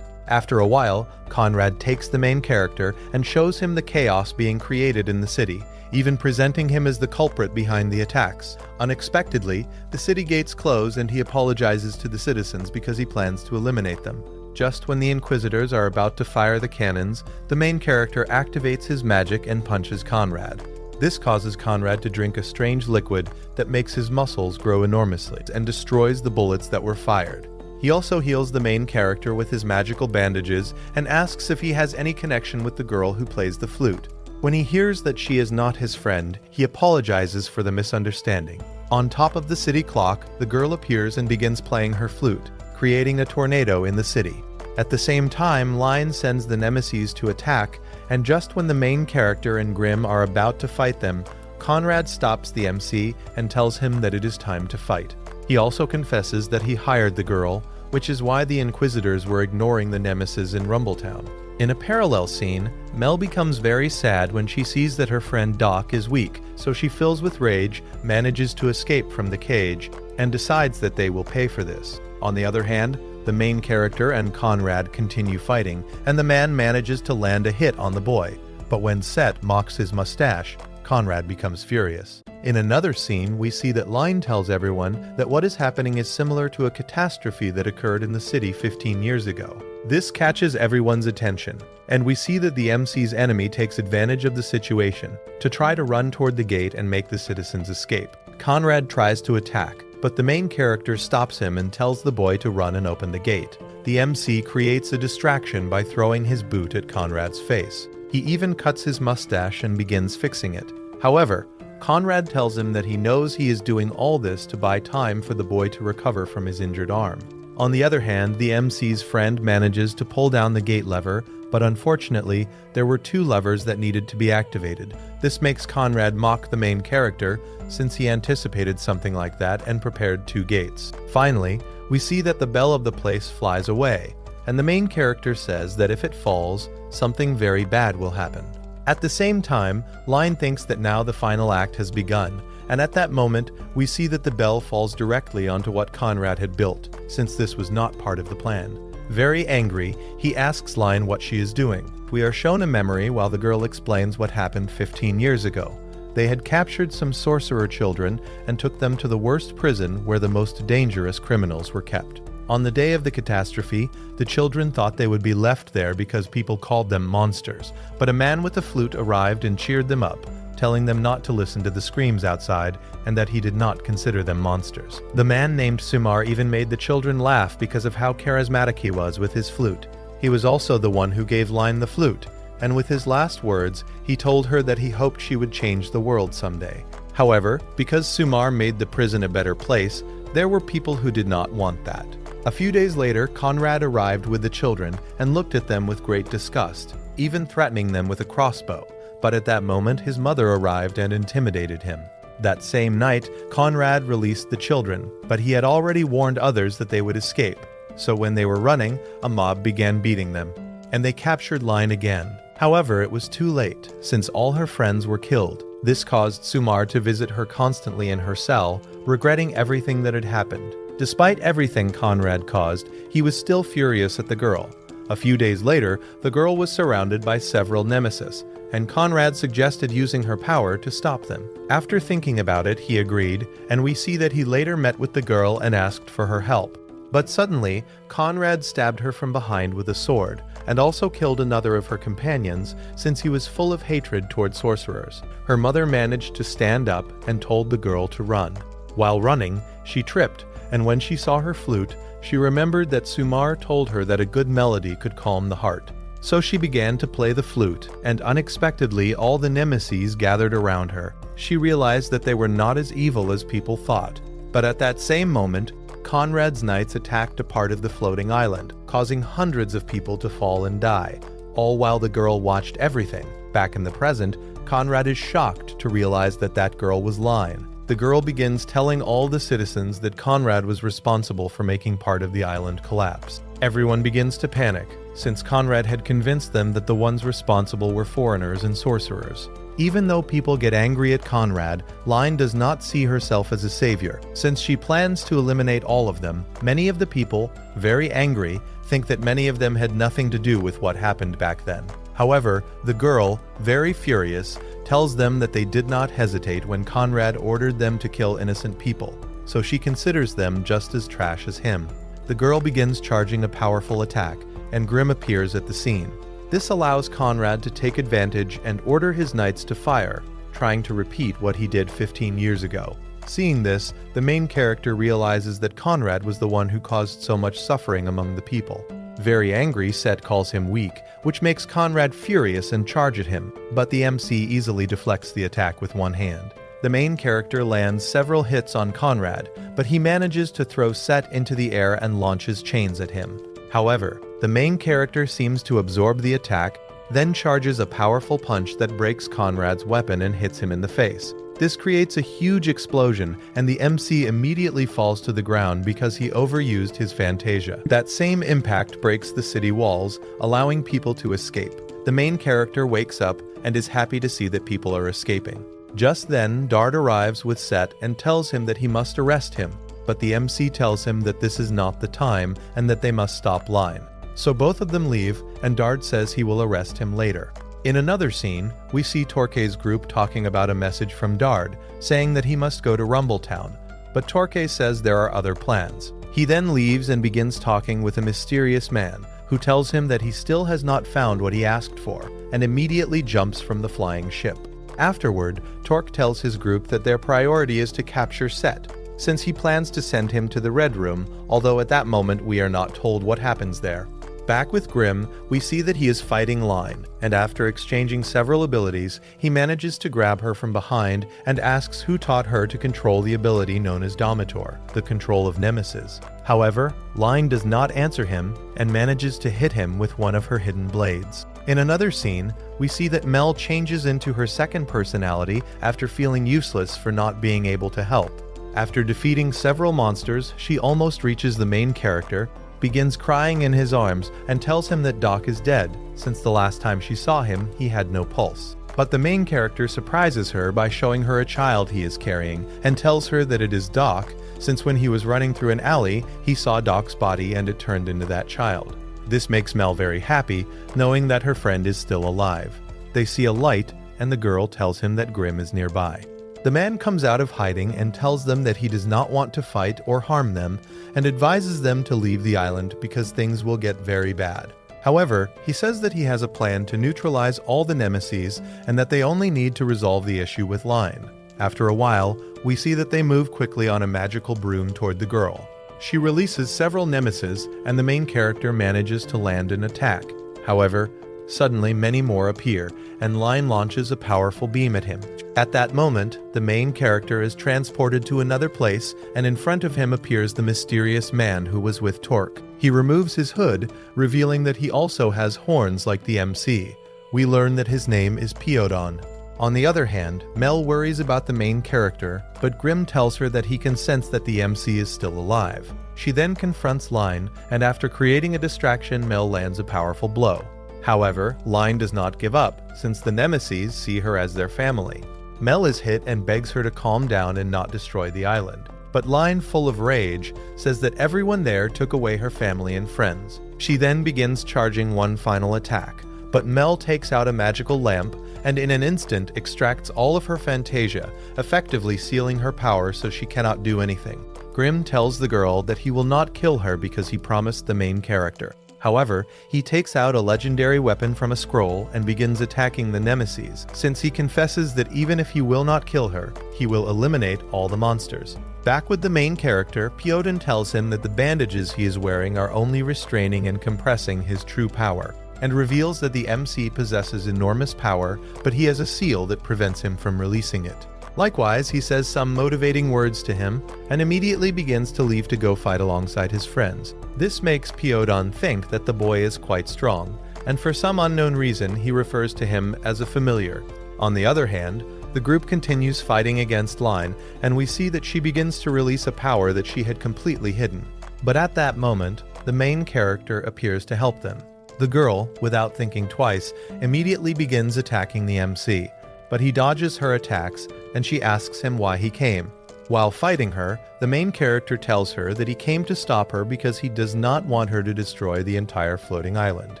After a while, Conrad takes the main character and shows him the chaos being created in the city, even presenting him as the culprit behind the attacks. Unexpectedly, the city gates close and he apologizes to the citizens because he plans to eliminate them. Just when the Inquisitors are about to fire the cannons, the main character activates his magic and punches Conrad. This causes Conrad to drink a strange liquid that makes his muscles grow enormously and destroys the bullets that were fired. He also heals the main character with his magical bandages and asks if he has any connection with the girl who plays the flute. When he hears that she is not his friend, he apologizes for the misunderstanding. On top of the city clock, the girl appears and begins playing her flute, creating a tornado in the city. At the same time, Line sends the Nemesis to attack, and just when the main character and Grimm are about to fight them, Conrad stops the MC and tells him that it is time to fight. He also confesses that he hired the girl, which is why the Inquisitors were ignoring the Nemesis in Rumbletown. In a parallel scene, Mel becomes very sad when she sees that her friend Doc is weak, so she fills with rage, manages to escape from the cage, and decides that they will pay for this. On the other hand, the main character and Conrad continue fighting, and the man manages to land a hit on the boy. But when Set mocks his mustache, Conrad becomes furious. In another scene, we see that Line tells everyone that what is happening is similar to a catastrophe that occurred in the city 15 years ago. This catches everyone's attention, and we see that the MC's enemy takes advantage of the situation to try to run toward the gate and make the citizens escape. Conrad tries to attack, but the main character stops him and tells the boy to run and open the gate. The MC creates a distraction by throwing his boot at Conrad's face. He even cuts his mustache and begins fixing it. However, Conrad tells him that he knows he is doing all this to buy time for the boy to recover from his injured arm. On the other hand, the MC's friend manages to pull down the gate lever, but unfortunately, there were two levers that needed to be activated. This makes Conrad mock the main character, since he anticipated something like that and prepared two gates. Finally, we see that the bell of the place flies away, and the main character says that if it falls, something very bad will happen. At the same time, Line thinks that now the final act has begun, and at that moment, we see that the bell falls directly onto what Conrad had built, since this was not part of the plan. Very angry, he asks Line what she is doing. We are shown a memory while the girl explains what happened 15 years ago. They had captured some sorcerer children and took them to the worst prison where the most dangerous criminals were kept. On the day of the catastrophe, the children thought they would be left there because people called them monsters, but a man with a flute arrived and cheered them up, telling them not to listen to the screams outside and that he did not consider them monsters. The man named Sumar even made the children laugh because of how charismatic he was with his flute. He was also the one who gave Line the flute, and with his last words, he told her that he hoped she would change the world someday. However, because Sumar made the prison a better place, there were people who did not want that. A few days later, Conrad arrived with the children and looked at them with great disgust, even threatening them with a crossbow. But at that moment, his mother arrived and intimidated him. That same night, Conrad released the children, but he had already warned others that they would escape. So when they were running, a mob began beating them, and they captured Line again. However, it was too late, since all her friends were killed. This caused Sumar to visit her constantly in her cell, regretting everything that had happened. Despite everything Conrad caused, he was still furious at the girl. A few days later, the girl was surrounded by several nemesis, and Conrad suggested using her power to stop them. After thinking about it, he agreed, and we see that he later met with the girl and asked for her help. But suddenly, Conrad stabbed her from behind with a sword, and also killed another of her companions, since he was full of hatred toward sorcerers. Her mother managed to stand up and told the girl to run. While running, she tripped, and when she saw her flute, she remembered that Sumar told her that a good melody could calm the heart. So she began to play the flute, and unexpectedly all the nemesis gathered around her. She realized that they were not as evil as people thought. But at that same moment, Conrad's knights attacked a part of the floating island, causing hundreds of people to fall and die, all while the girl watched everything. Back in the present, Conrad is shocked to realize that that girl was Line. the girl begins telling all the citizens that Conrad was responsible for making part of the island collapse. Everyone begins to panic, since Conrad had convinced them that the ones responsible were foreigners and sorcerers. Even though people get angry at Conrad, Line does not see herself as a savior. Since she plans to eliminate all of them, many of the people, very angry, think that many of them had nothing to do with what happened back then. However, the girl, very furious, tells them that they did not hesitate when Conrad ordered them to kill innocent people, so she considers them just as trash as him. The girl begins charging a powerful attack, and Grimm appears at the scene. This allows Conrad to take advantage and order his knights to fire, trying to repeat what he did 15 years ago. Seeing this, the main character realizes that Conrad was the one who caused so much suffering among the people. Very angry, Set calls him weak, which makes Conrad furious and charge at him, but the MC easily deflects the attack with one hand. The main character lands several hits on Conrad, but he manages to throw Set into the air and launches chains at him. However, the main character seems to absorb the attack, then charges a powerful punch that breaks Conrad's weapon and hits him in the face. This creates a huge explosion, and the MC immediately falls to the ground because he overused his Fantasia. That same impact breaks the city walls, allowing people to escape. The main character wakes up and is happy to see that people are escaping. Just then, Dard arrives with Set and tells him that he must arrest him, but the MC tells him that this is not the time and that they must stop Line. So both of them leave, and Dard says he will arrest him later. In another scene, we see Torquay's group talking about a message from Dard, saying that he must go to Rumbletown, but Torquay says there are other plans. He then leaves and begins talking with a mysterious man, who tells him that he still has not found what he asked for, and immediately jumps from the flying ship. Afterward, Torque tells his group that their priority is to capture Set, since he plans to send him to the Red Room, although at that moment we are not told what happens there. Back with Grimm, we see that he is fighting Line, and after exchanging several abilities, he manages to grab her from behind and asks who taught her to control the ability known as Domitor, the control of Nemesis. However, Line does not answer him and manages to hit him with one of her hidden blades. In another scene, we see that Mel changes into her second personality after feeling useless for not being able to help. After defeating several monsters, she almost reaches the main character, begins crying in his arms, and tells him that Doc is dead, since the last time she saw him, he had no pulse. But the main character surprises her by showing her a child he is carrying, and tells her that it is Doc, since when he was running through an alley, he saw Doc's body and it turned into that child. This makes Mel very happy, knowing that her friend is still alive. They see a light, and the girl tells him that Grimm is nearby. The man comes out of hiding and tells them that he does not want to fight or harm them, and advises them to leave the island because things will get very bad. However, he says that he has a plan to neutralize all the nemeses and that they only need to resolve the issue with Line. After a while, we see that they move quickly on a magical broom toward the girl. She releases several nemesis, and the main character manages to land an attack. However, suddenly many more appear, and Line launches a powerful beam at him. At that moment, the main character is transported to another place, and in front of him appears the mysterious man who was with Torque. He removes his hood, revealing that he also has horns like the MC. We learn that his name is Piodon. On the other hand, Mel worries about the main character, but Grimm tells her that he can sense that the MC is still alive. She then confronts Line, and after creating a distraction, Mel lands a powerful blow. However, Line does not give up, since the Nemesis see her as their family. Mel is hit and begs her to calm down and not destroy the island. But Line, full of rage, says that everyone there took away her family and friends. She then begins charging one final attack, but Mel takes out a magical lamp and in an instant extracts all of her Fantasia, effectively sealing her power so she cannot do anything. Grimm tells the girl that he will not kill her because he promised the main character. However, he takes out a legendary weapon from a scroll and begins attacking the Nemesis, since he confesses that even if he will not kill her, he will eliminate all the monsters. Back with the main character, Piodon tells him that the bandages he is wearing are only restraining and compressing his true power, and reveals that the MC possesses enormous power, but he has a seal that prevents him from releasing it. Likewise, he says some motivating words to him, and immediately begins to leave to go fight alongside his friends. This makes Piodon think that the boy is quite strong, and for some unknown reason he refers to him as a familiar. On the other hand, The group continues fighting against Line, and we see that she begins to release a power that she had completely hidden. But at that moment, the main character appears to help them. The girl, without thinking twice, immediately begins attacking the MC, but he dodges her attacks and she asks him why he came. While fighting her, the main character tells her that he came to stop her because he does not want her to destroy the entire floating island.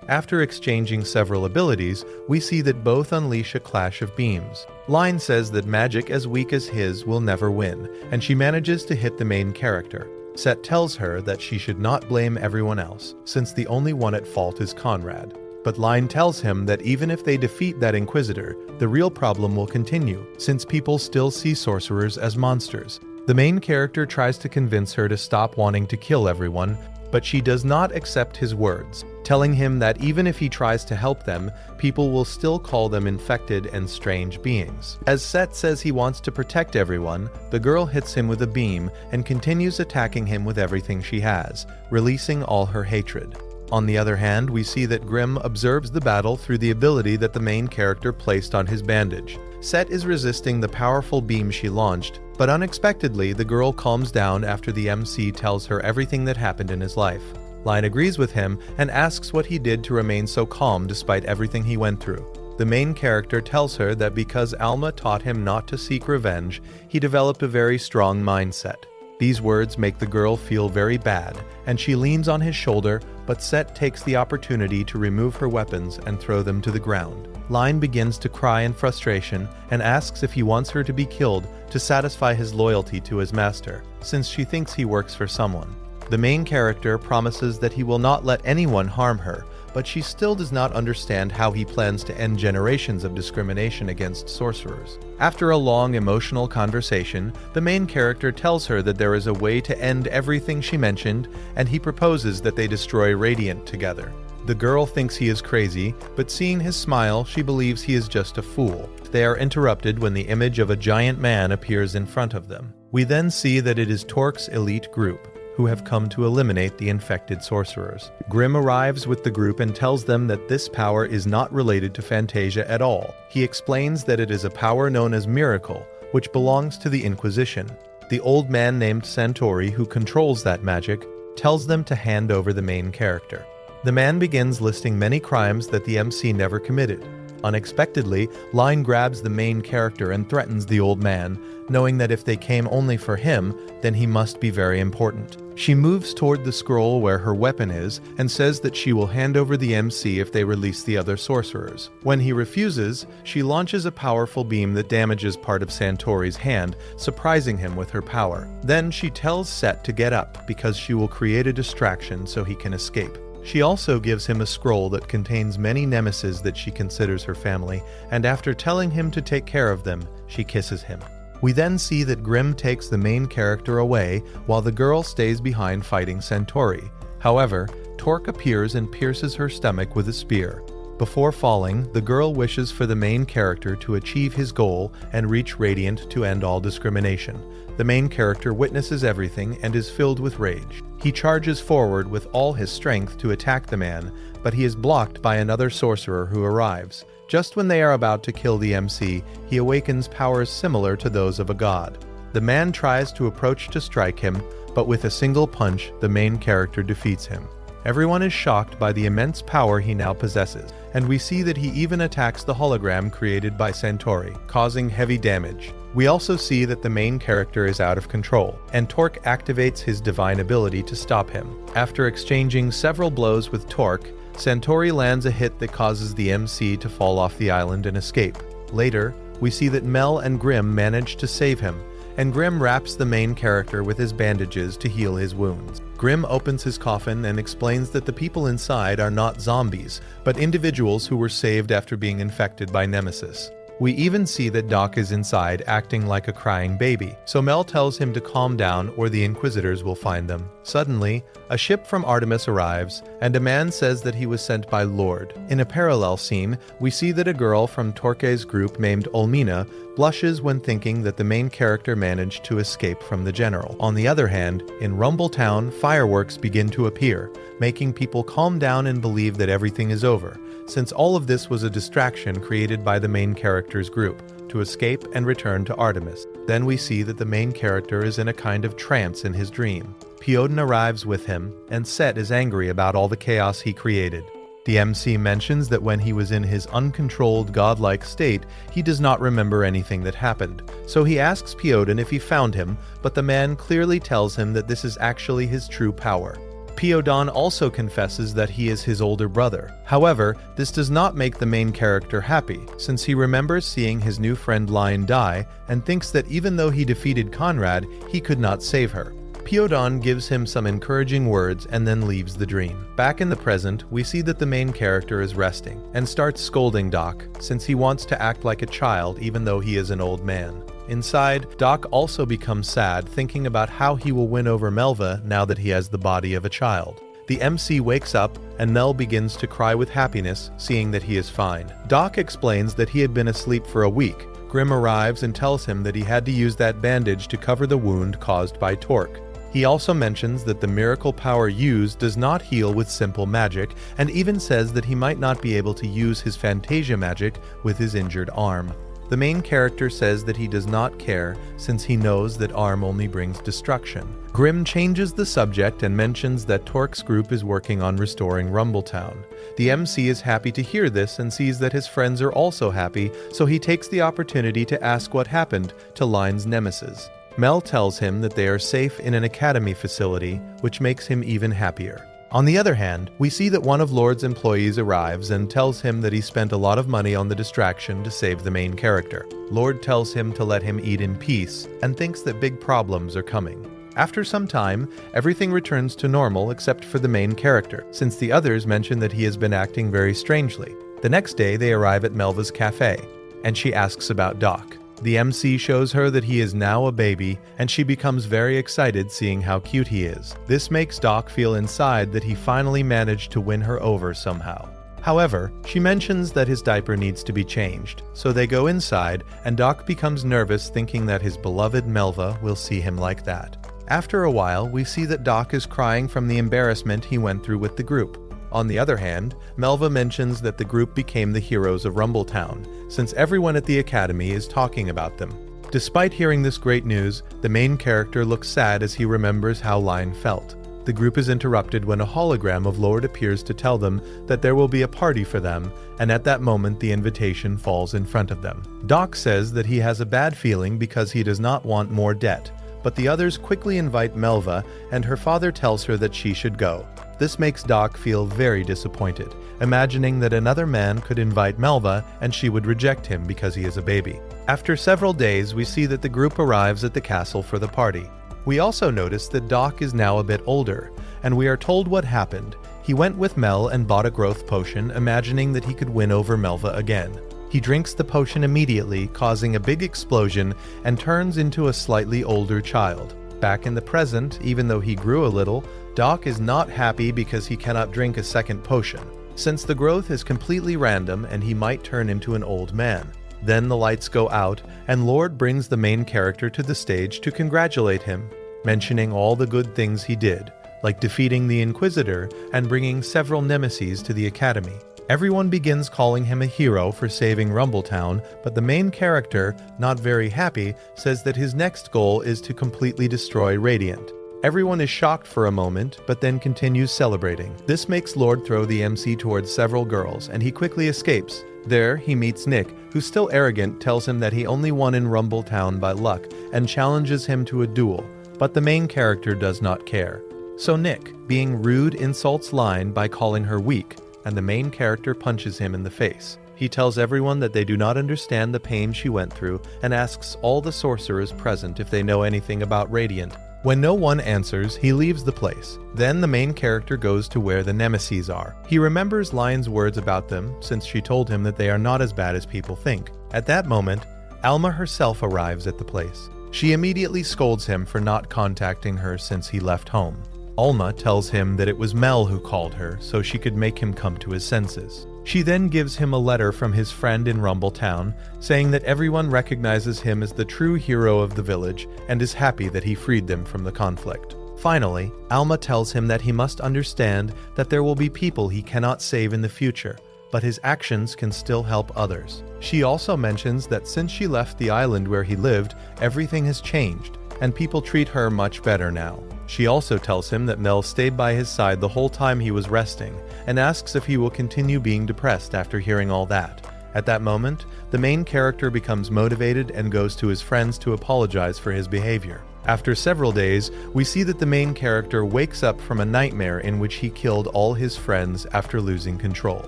After exchanging several abilities, we see that both unleash a clash of beams. Line says that magic as weak as his will never win, and she manages to hit the main character. Set tells her that she should not blame everyone else, since the only one at fault is Conrad. But Line tells him that even if they defeat that Inquisitor, the real problem will continue, since people still see sorcerers as monsters. The main character tries to convince her to stop wanting to kill everyone, but she does not accept his words, telling him that even if he tries to help them, people will still call them infected and strange beings. As Set says he wants to protect everyone, the girl hits him with a beam and continues attacking him with everything she has, releasing all her hatred. On the other hand, we see that Grimm observes the battle through the ability that the main character placed on his bandage. Set is resisting the powerful beam she launched, but unexpectedly the girl calms down after the MC tells her everything that happened in his life. Line agrees with him and asks what he did to remain so calm despite everything he went through. The main character tells her that because Alma taught him not to seek revenge, he developed a very strong mindset. These words make the girl feel very bad, and she leans on his shoulder, but Set takes the opportunity to remove her weapons and throw them to the ground. Line begins to cry in frustration and asks if he wants her to be killed to satisfy his loyalty to his master, since she thinks he works for someone. The main character promises that he will not let anyone harm her, but she still does not understand how he plans to end generations of discrimination against sorcerers. After a long emotional conversation, the main character tells her that there is a way to end everything she mentioned, and he proposes that they destroy Radiant together. The girl thinks he is crazy, but seeing his smile, she believes he is just a fool. They are interrupted when the image of a giant man appears in front of them. We then see that it is Torque's elite group, who have come to eliminate the infected sorcerers. Grimm arrives with the group and tells them that this power is not related to Fantasia at all. He explains that it is a power known as Miracle, which belongs to the Inquisition. The old man named Santori, who controls that magic, tells them to hand over the main character. The man begins listing many crimes that the MC never committed. Unexpectedly, Line grabs the main character and threatens the old man, knowing that if they came only for him, then he must be very important. She moves toward the scroll where her weapon is and says that she will hand over the MC if they release the other sorcerers. When he refuses, she launches a powerful beam that damages part of Santori's hand, surprising him with her power. Then she tells Set to get up because she will create a distraction so he can escape. She also gives him a scroll that contains many nemesis that she considers her family, and after telling him to take care of them, she kisses him. We then see that Grimm takes the main character away while the girl stays behind fighting Santori. However, Torque appears and pierces her stomach with a spear. Before falling, the girl wishes for the main character to achieve his goal and reach Radiant to end all discrimination. The main character witnesses everything and is filled with rage. He charges forward with all his strength to attack the man, but he is blocked by another sorcerer who arrives. Just when they are about to kill the MC, he awakens powers similar to those of a god. The man tries to approach to strike him, but with a single punch, the main character defeats him. Everyone is shocked by the immense power he now possesses, and we see that he even attacks the hologram created by Santori, causing heavy damage. We also see that the main character is out of control, and Torque activates his divine ability to stop him. After exchanging several blows with Torque, Santori lands a hit that causes the MC to fall off the island and escape. Later, we see that Mel and Grimm manage to save him, and Grimm wraps the main character with his bandages to heal his wounds. Grimm opens his coffin and explains that the people inside are not zombies, but individuals who were saved after being infected by Nemesis. We even see that Doc is inside acting like a crying baby, so Mel tells him to calm down or the Inquisitors will find them. Suddenly, a ship from Artemis arrives, and a man says that he was sent by Lord. In a parallel scene, we see that a girl from Torque's group named Olmina blushes when thinking that the main character managed to escape from the general. On the other hand, in Rumbletown, fireworks begin to appear, making people calm down and believe that everything is over, since all of this was a distraction created by the main character's group. to escape and return to Artemis. Then we see that the main character is in a kind of trance in his dream. Piotr arrives with him, and Set is angry about all the chaos he created. The MC mentions that when he was in his uncontrolled godlike state, he does not remember anything that happened. So he asks Piotr if he found him, but the man clearly tells him that this is actually his true power. Piotr also confesses that he is his older brother. However, this does not make the main character happy, since he remembers seeing his new friend Lion die and thinks that even though he defeated Conrad, he could not save her. Piotr gives him some encouraging words and then leaves the dream. Back in the present, we see that the main character is resting and starts scolding Doc, since he wants to act like a child even though he is an old man. Inside, Doc also becomes sad, thinking about how he will win over Melva now that he has the body of a child. The MC wakes up, and Mel begins to cry with happiness, seeing that he is fine. Doc explains that he had been asleep for a week. Grim arrives and tells him that he had to use that bandage to cover the wound caused by Torque. He also mentions that the miracle power used does not heal with simple magic, and even says that he might not be able to use his Fantasia magic with his injured arm. The main character says that he does not care, since he knows that arm only brings destruction. Grim changes the subject and mentions that Torque's group is working on restoring Rumbletown. The MC is happy to hear this and sees that his friends are also happy, so he takes the opportunity to ask what happened to Line's nemesis. Mel tells him that they are safe in an academy facility, which makes him even happier. On the other hand, we see that one of Lord's employees arrives and tells him that he spent a lot of money on the distraction to save the main character. Lord tells him to let him eat in peace and thinks that big problems are coming. After some time, everything returns to normal except for the main character, since the others mention that he has been acting very strangely. The next day, they arrive at Melva's cafe, and she asks about Doc. The MC shows her that he is now a baby, and she becomes very excited seeing how cute he is. This makes Doc feel inside that he finally managed to win her over somehow. However, she mentions that his diaper needs to be changed, so they go inside, and Doc becomes nervous thinking that his beloved Melva will see him like that. After a while, we see that Doc is crying from the embarrassment he went through with the group. On the other hand, Melva mentions that the group became the heroes of Rumbletown, since everyone at the academy is talking about them. Despite hearing this great news, the main character looks sad as he remembers how Line felt. The group is interrupted when a hologram of Lord appears to tell them that there will be a party for them, and at that moment the invitation falls in front of them. Doc says that he has a bad feeling because he does not want more debt, but the others quickly invite Melva, and her father tells her that she should go. This makes Doc feel very disappointed, imagining that another man could invite Melva and she would reject him because he is a baby. After several days, we see that the group arrives at the castle for the party. We also notice that Doc is now a bit older, and we are told what happened. He went with Mel and bought a growth potion, imagining that he could win over Melva again. He drinks the potion immediately, causing a big explosion, and turns into a slightly older child. Back in the present, even though he grew a little, Doc is not happy because he cannot drink a second potion, since the growth is completely random and he might turn into an old man. Then the lights go out, and Lord brings the main character to the stage to congratulate him, mentioning all the good things he did, like defeating the Inquisitor and bringing several nemeses to the Academy. Everyone begins calling him a hero for saving Rumbletown, but the main character, not very happy, says that his next goal is to completely destroy Radiant. Everyone is shocked for a moment, but then continues celebrating. This makes Lord throw the MC towards several girls, and he quickly escapes. There, he meets Nick, who, still arrogant, tells him that he only won in Rumbletown by luck, and challenges him to a duel, but the main character does not care. So Nick, being rude, insults Line by calling her weak, and the main character punches him in the face. He tells everyone that they do not understand the pain she went through, and asks all the sorcerers present if they know anything about Radiant. When no one answers, he leaves the place. Then the main character goes to where the nemeses are. He remembers Line's words about them, since she told him that they are not as bad as people think. At that moment, Alma herself arrives at the place. She immediately scolds him for not contacting her since he left home. Alma tells him that it was Mel who called her so she could make him come to his senses. She then gives him a letter from his friend in Rumbletown, saying that everyone recognizes him as the true hero of the village and is happy that he freed them from the conflict. Finally, Alma tells him that he must understand that there will be people he cannot save in the future, but his actions can still help others. She also mentions that since she left the island where he lived, everything has changed, and people treat her much better now. She also tells him that Mel stayed by his side the whole time he was resting, and asks if he will continue being depressed after hearing all that. At that moment, the main character becomes motivated and goes to his friends to apologize for his behavior. After several days, we see that the main character wakes up from a nightmare in which he killed all his friends after losing control.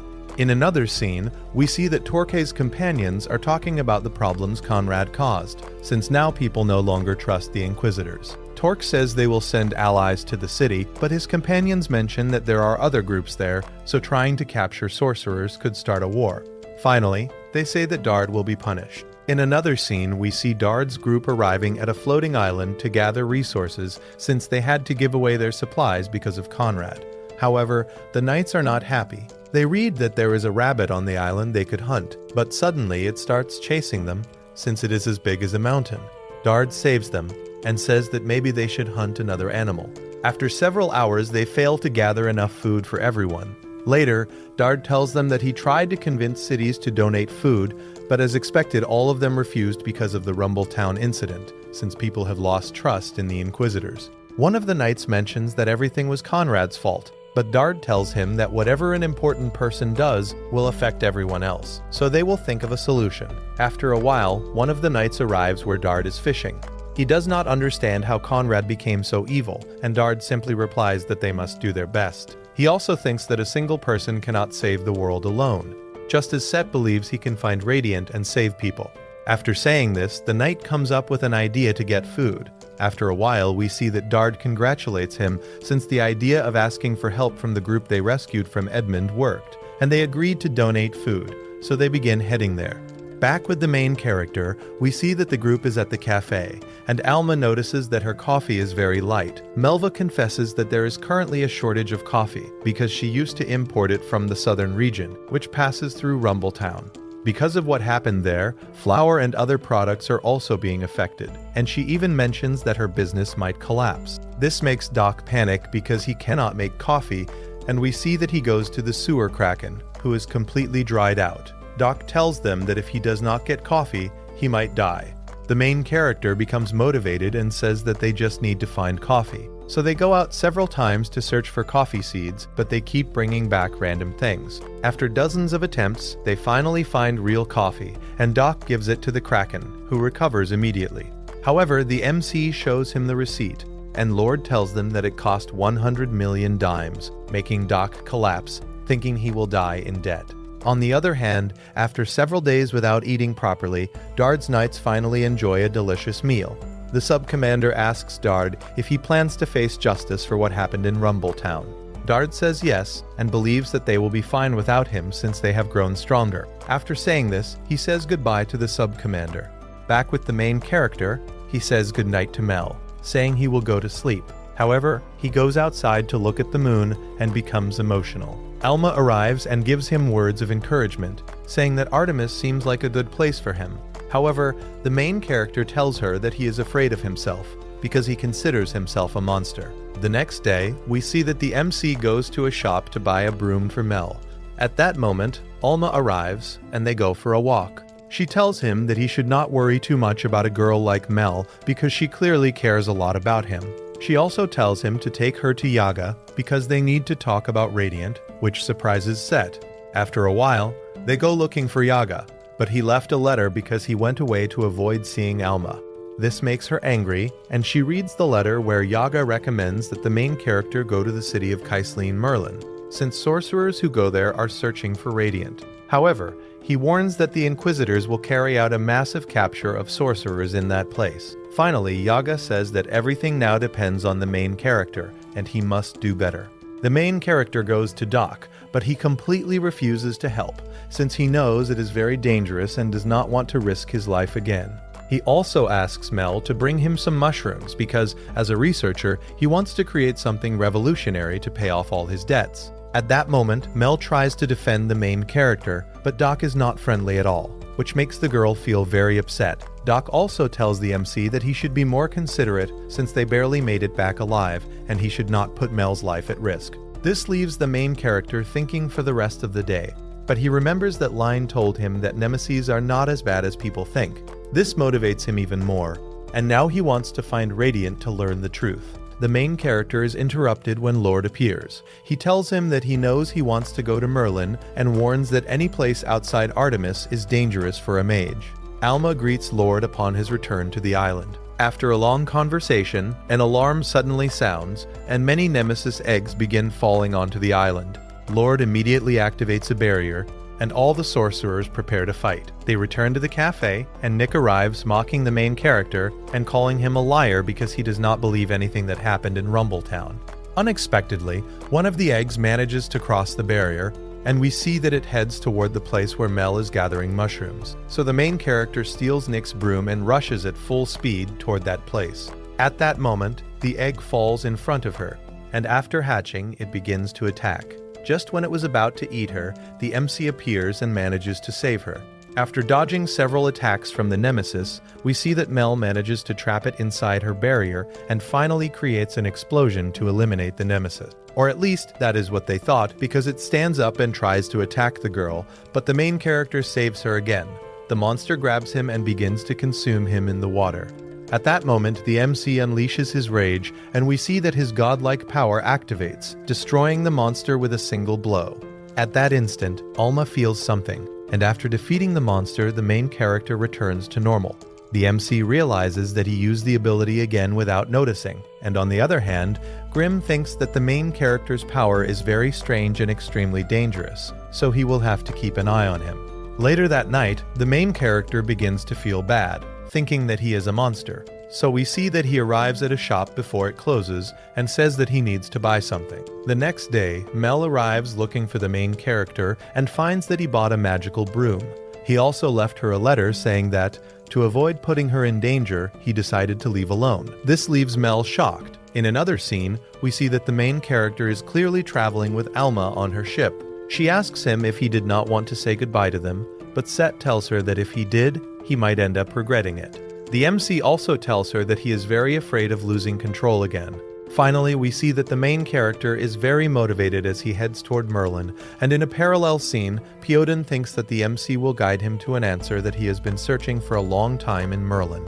In another scene, we see that Torque's companions are talking about the problems Conrad caused, since now people no longer trust the Inquisitors. Torque says they will send allies to the city, but his companions mention that there are other groups there, so trying to capture sorcerers could start a war. Finally, they say that Dard will be punished. In another scene, we see Dard's group arriving at a floating island to gather resources since they had to give away their supplies because of Conrad. However, the knights are not happy. They read that there is a rabbit on the island they could hunt, but suddenly it starts chasing them since it is as big as a mountain. Dard saves them and says that maybe they should hunt another animal. After several hours, they fail to gather enough food for everyone. Later, Dard tells them that he tried to convince cities to donate food, but as expected, all of them refused because of the Rumble Town incident, since people have lost trust in the Inquisitors. One of the knights mentions that everything was Conrad's fault, but Dard tells him that whatever an important person does will affect everyone else, so they will think of a solution. After a while, one of the knights arrives where Dard is fishing. He does not understand how Conrad became so evil, and Dard simply replies that they must do their best. He also thinks that a single person cannot save the world alone, just as Set believes he can find Radiant and save people. After saying this, the knight comes up with an idea to get food. After a while, we see that Dard congratulates him since the idea of asking for help from the group they rescued from Edmund worked, and they agreed to donate food, so they begin heading there. Back with the main character, we see that the group is at the cafe, and Alma notices that her coffee is very light. Melva confesses that there is currently a shortage of coffee because she used to import it from the southern region, which passes through Rumble Town. Because of what happened there, flour and other products are also being affected, and she even mentions that her business might collapse. This makes Doc panic because he cannot make coffee, and we see that he goes to the sewer kraken, who is completely dried out. Doc tells them that if he does not get coffee, he might die. The main character becomes motivated and says that they just need to find coffee. So they go out several times to search for coffee seeds, but they keep bringing back random things. After dozens of attempts, they finally find real coffee, and Doc gives it to the Kraken, who recovers immediately. However, the MC shows him the receipt, and Lord tells them that it cost 100 million dimes, making Doc collapse, thinking he will die in debt. On the other hand, after several days without eating properly, Dard's knights finally enjoy a delicious meal. The sub-commander asks Dard if he plans to face justice for what happened in Rumble Town. Dard says yes, and believes that they will be fine without him since they have grown stronger. After saying this, he says goodbye to the sub-commander. Back with the main character, he says goodnight to Mel, saying he will go to sleep. However, he goes outside to look at the moon and becomes emotional. Alma arrives and gives him words of encouragement, saying that Artemis seems like a good place for him. However, the main character tells her that he is afraid of himself because he considers himself a monster. The next day, we see that the MC goes to a shop to buy a broom for Mel. At that moment, Alma arrives and they go for a walk. She tells him that he should not worry too much about a girl like Mel because she clearly cares a lot about him. She also tells him to take her to Yaga because they need to talk about Radiant, which surprises Set. After a while, they go looking for Yaga, but he left a letter because he went away to avoid seeing Alma. This makes her angry, and she reads the letter where Yaga recommends that the main character go to the city of Kaisleen Merlin, since sorcerers who go there are searching for Radiant. However, he warns that the Inquisitors will carry out a massive capture of sorcerers in that place. Finally, Yaga says that everything now depends on the main character, and he must do better. The main character goes to Doc, but he completely refuses to help, since he knows it is very dangerous and does not want to risk his life again. He also asks Mel to bring him some mushrooms because, as a researcher, he wants to create something revolutionary to pay off all his debts. At that moment, Mel tries to defend the main character, but Doc is not friendly at all, which makes the girl feel very upset. Doc also tells the MC that he should be more considerate since they barely made it back alive, and he should not put Mel's life at risk. This leaves the main character thinking for the rest of the day. but he remembers that Line told him that nemeses are not as bad as people think. This motivates him even more, and now he wants to find Radiant to learn the truth. The main character is interrupted when Lord appears. He tells him that he knows he wants to go to Merlin and warns that any place outside Artemis is dangerous for a mage. Alma greets Lord upon his return to the island. After a long conversation, an alarm suddenly sounds, and many Nemesis eggs begin falling onto the island. Lord immediately activates a barrier, and all the sorcerers prepare to fight. They return to the cafe, and Nick arrives mocking the main character and calling him a liar because he does not believe anything that happened in Rumbletown. Unexpectedly, one of the eggs manages to cross the barrier, and we see that it heads toward the place where Mel is gathering mushrooms. So the main character steals Nick's broom and rushes at full speed toward that place. At that moment, the egg falls in front of her, and after hatching, it begins to attack. Just when it was about to eat her, the MC appears and manages to save her. After dodging several attacks from the Nemesis, we see that Mel manages to trap it inside her barrier and finally creates an explosion to eliminate the Nemesis. Or at least, that is what they thought, because it stands up and tries to attack the girl, but the main character saves her again. The monster grabs him and begins to consume him in the water. At that moment, the MC unleashes his rage, and we see that his godlike power activates, destroying the monster with a single blow. At that instant, Alma feels something, and after defeating the monster, the main character returns to normal. The MC realizes that he used the ability again without noticing, and on the other hand, Grimm thinks that the main character's power is very strange and extremely dangerous, so he will have to keep an eye on him. Later that night, the main character begins to feel bad, thinking that he is a monster. So we see that he arrives at a shop before it closes and says that he needs to buy something. The next day, Mel arrives looking for the main character and finds that he bought a magical broom. He also left her a letter saying that, to avoid putting her in danger, he decided to leave alone. This leaves Mel shocked. In another scene, we see that the main character is clearly traveling with Alma on her ship. She asks him if he did not want to say goodbye to them, but Set tells her that if he did, he might end up regretting it. The MC also tells her that he is very afraid of losing control again. Finally, we see that the main character is very motivated as he heads toward Merlin, and in a parallel scene, Pyoden thinks that the MC will guide him to an answer that he has been searching for a long time in Merlin.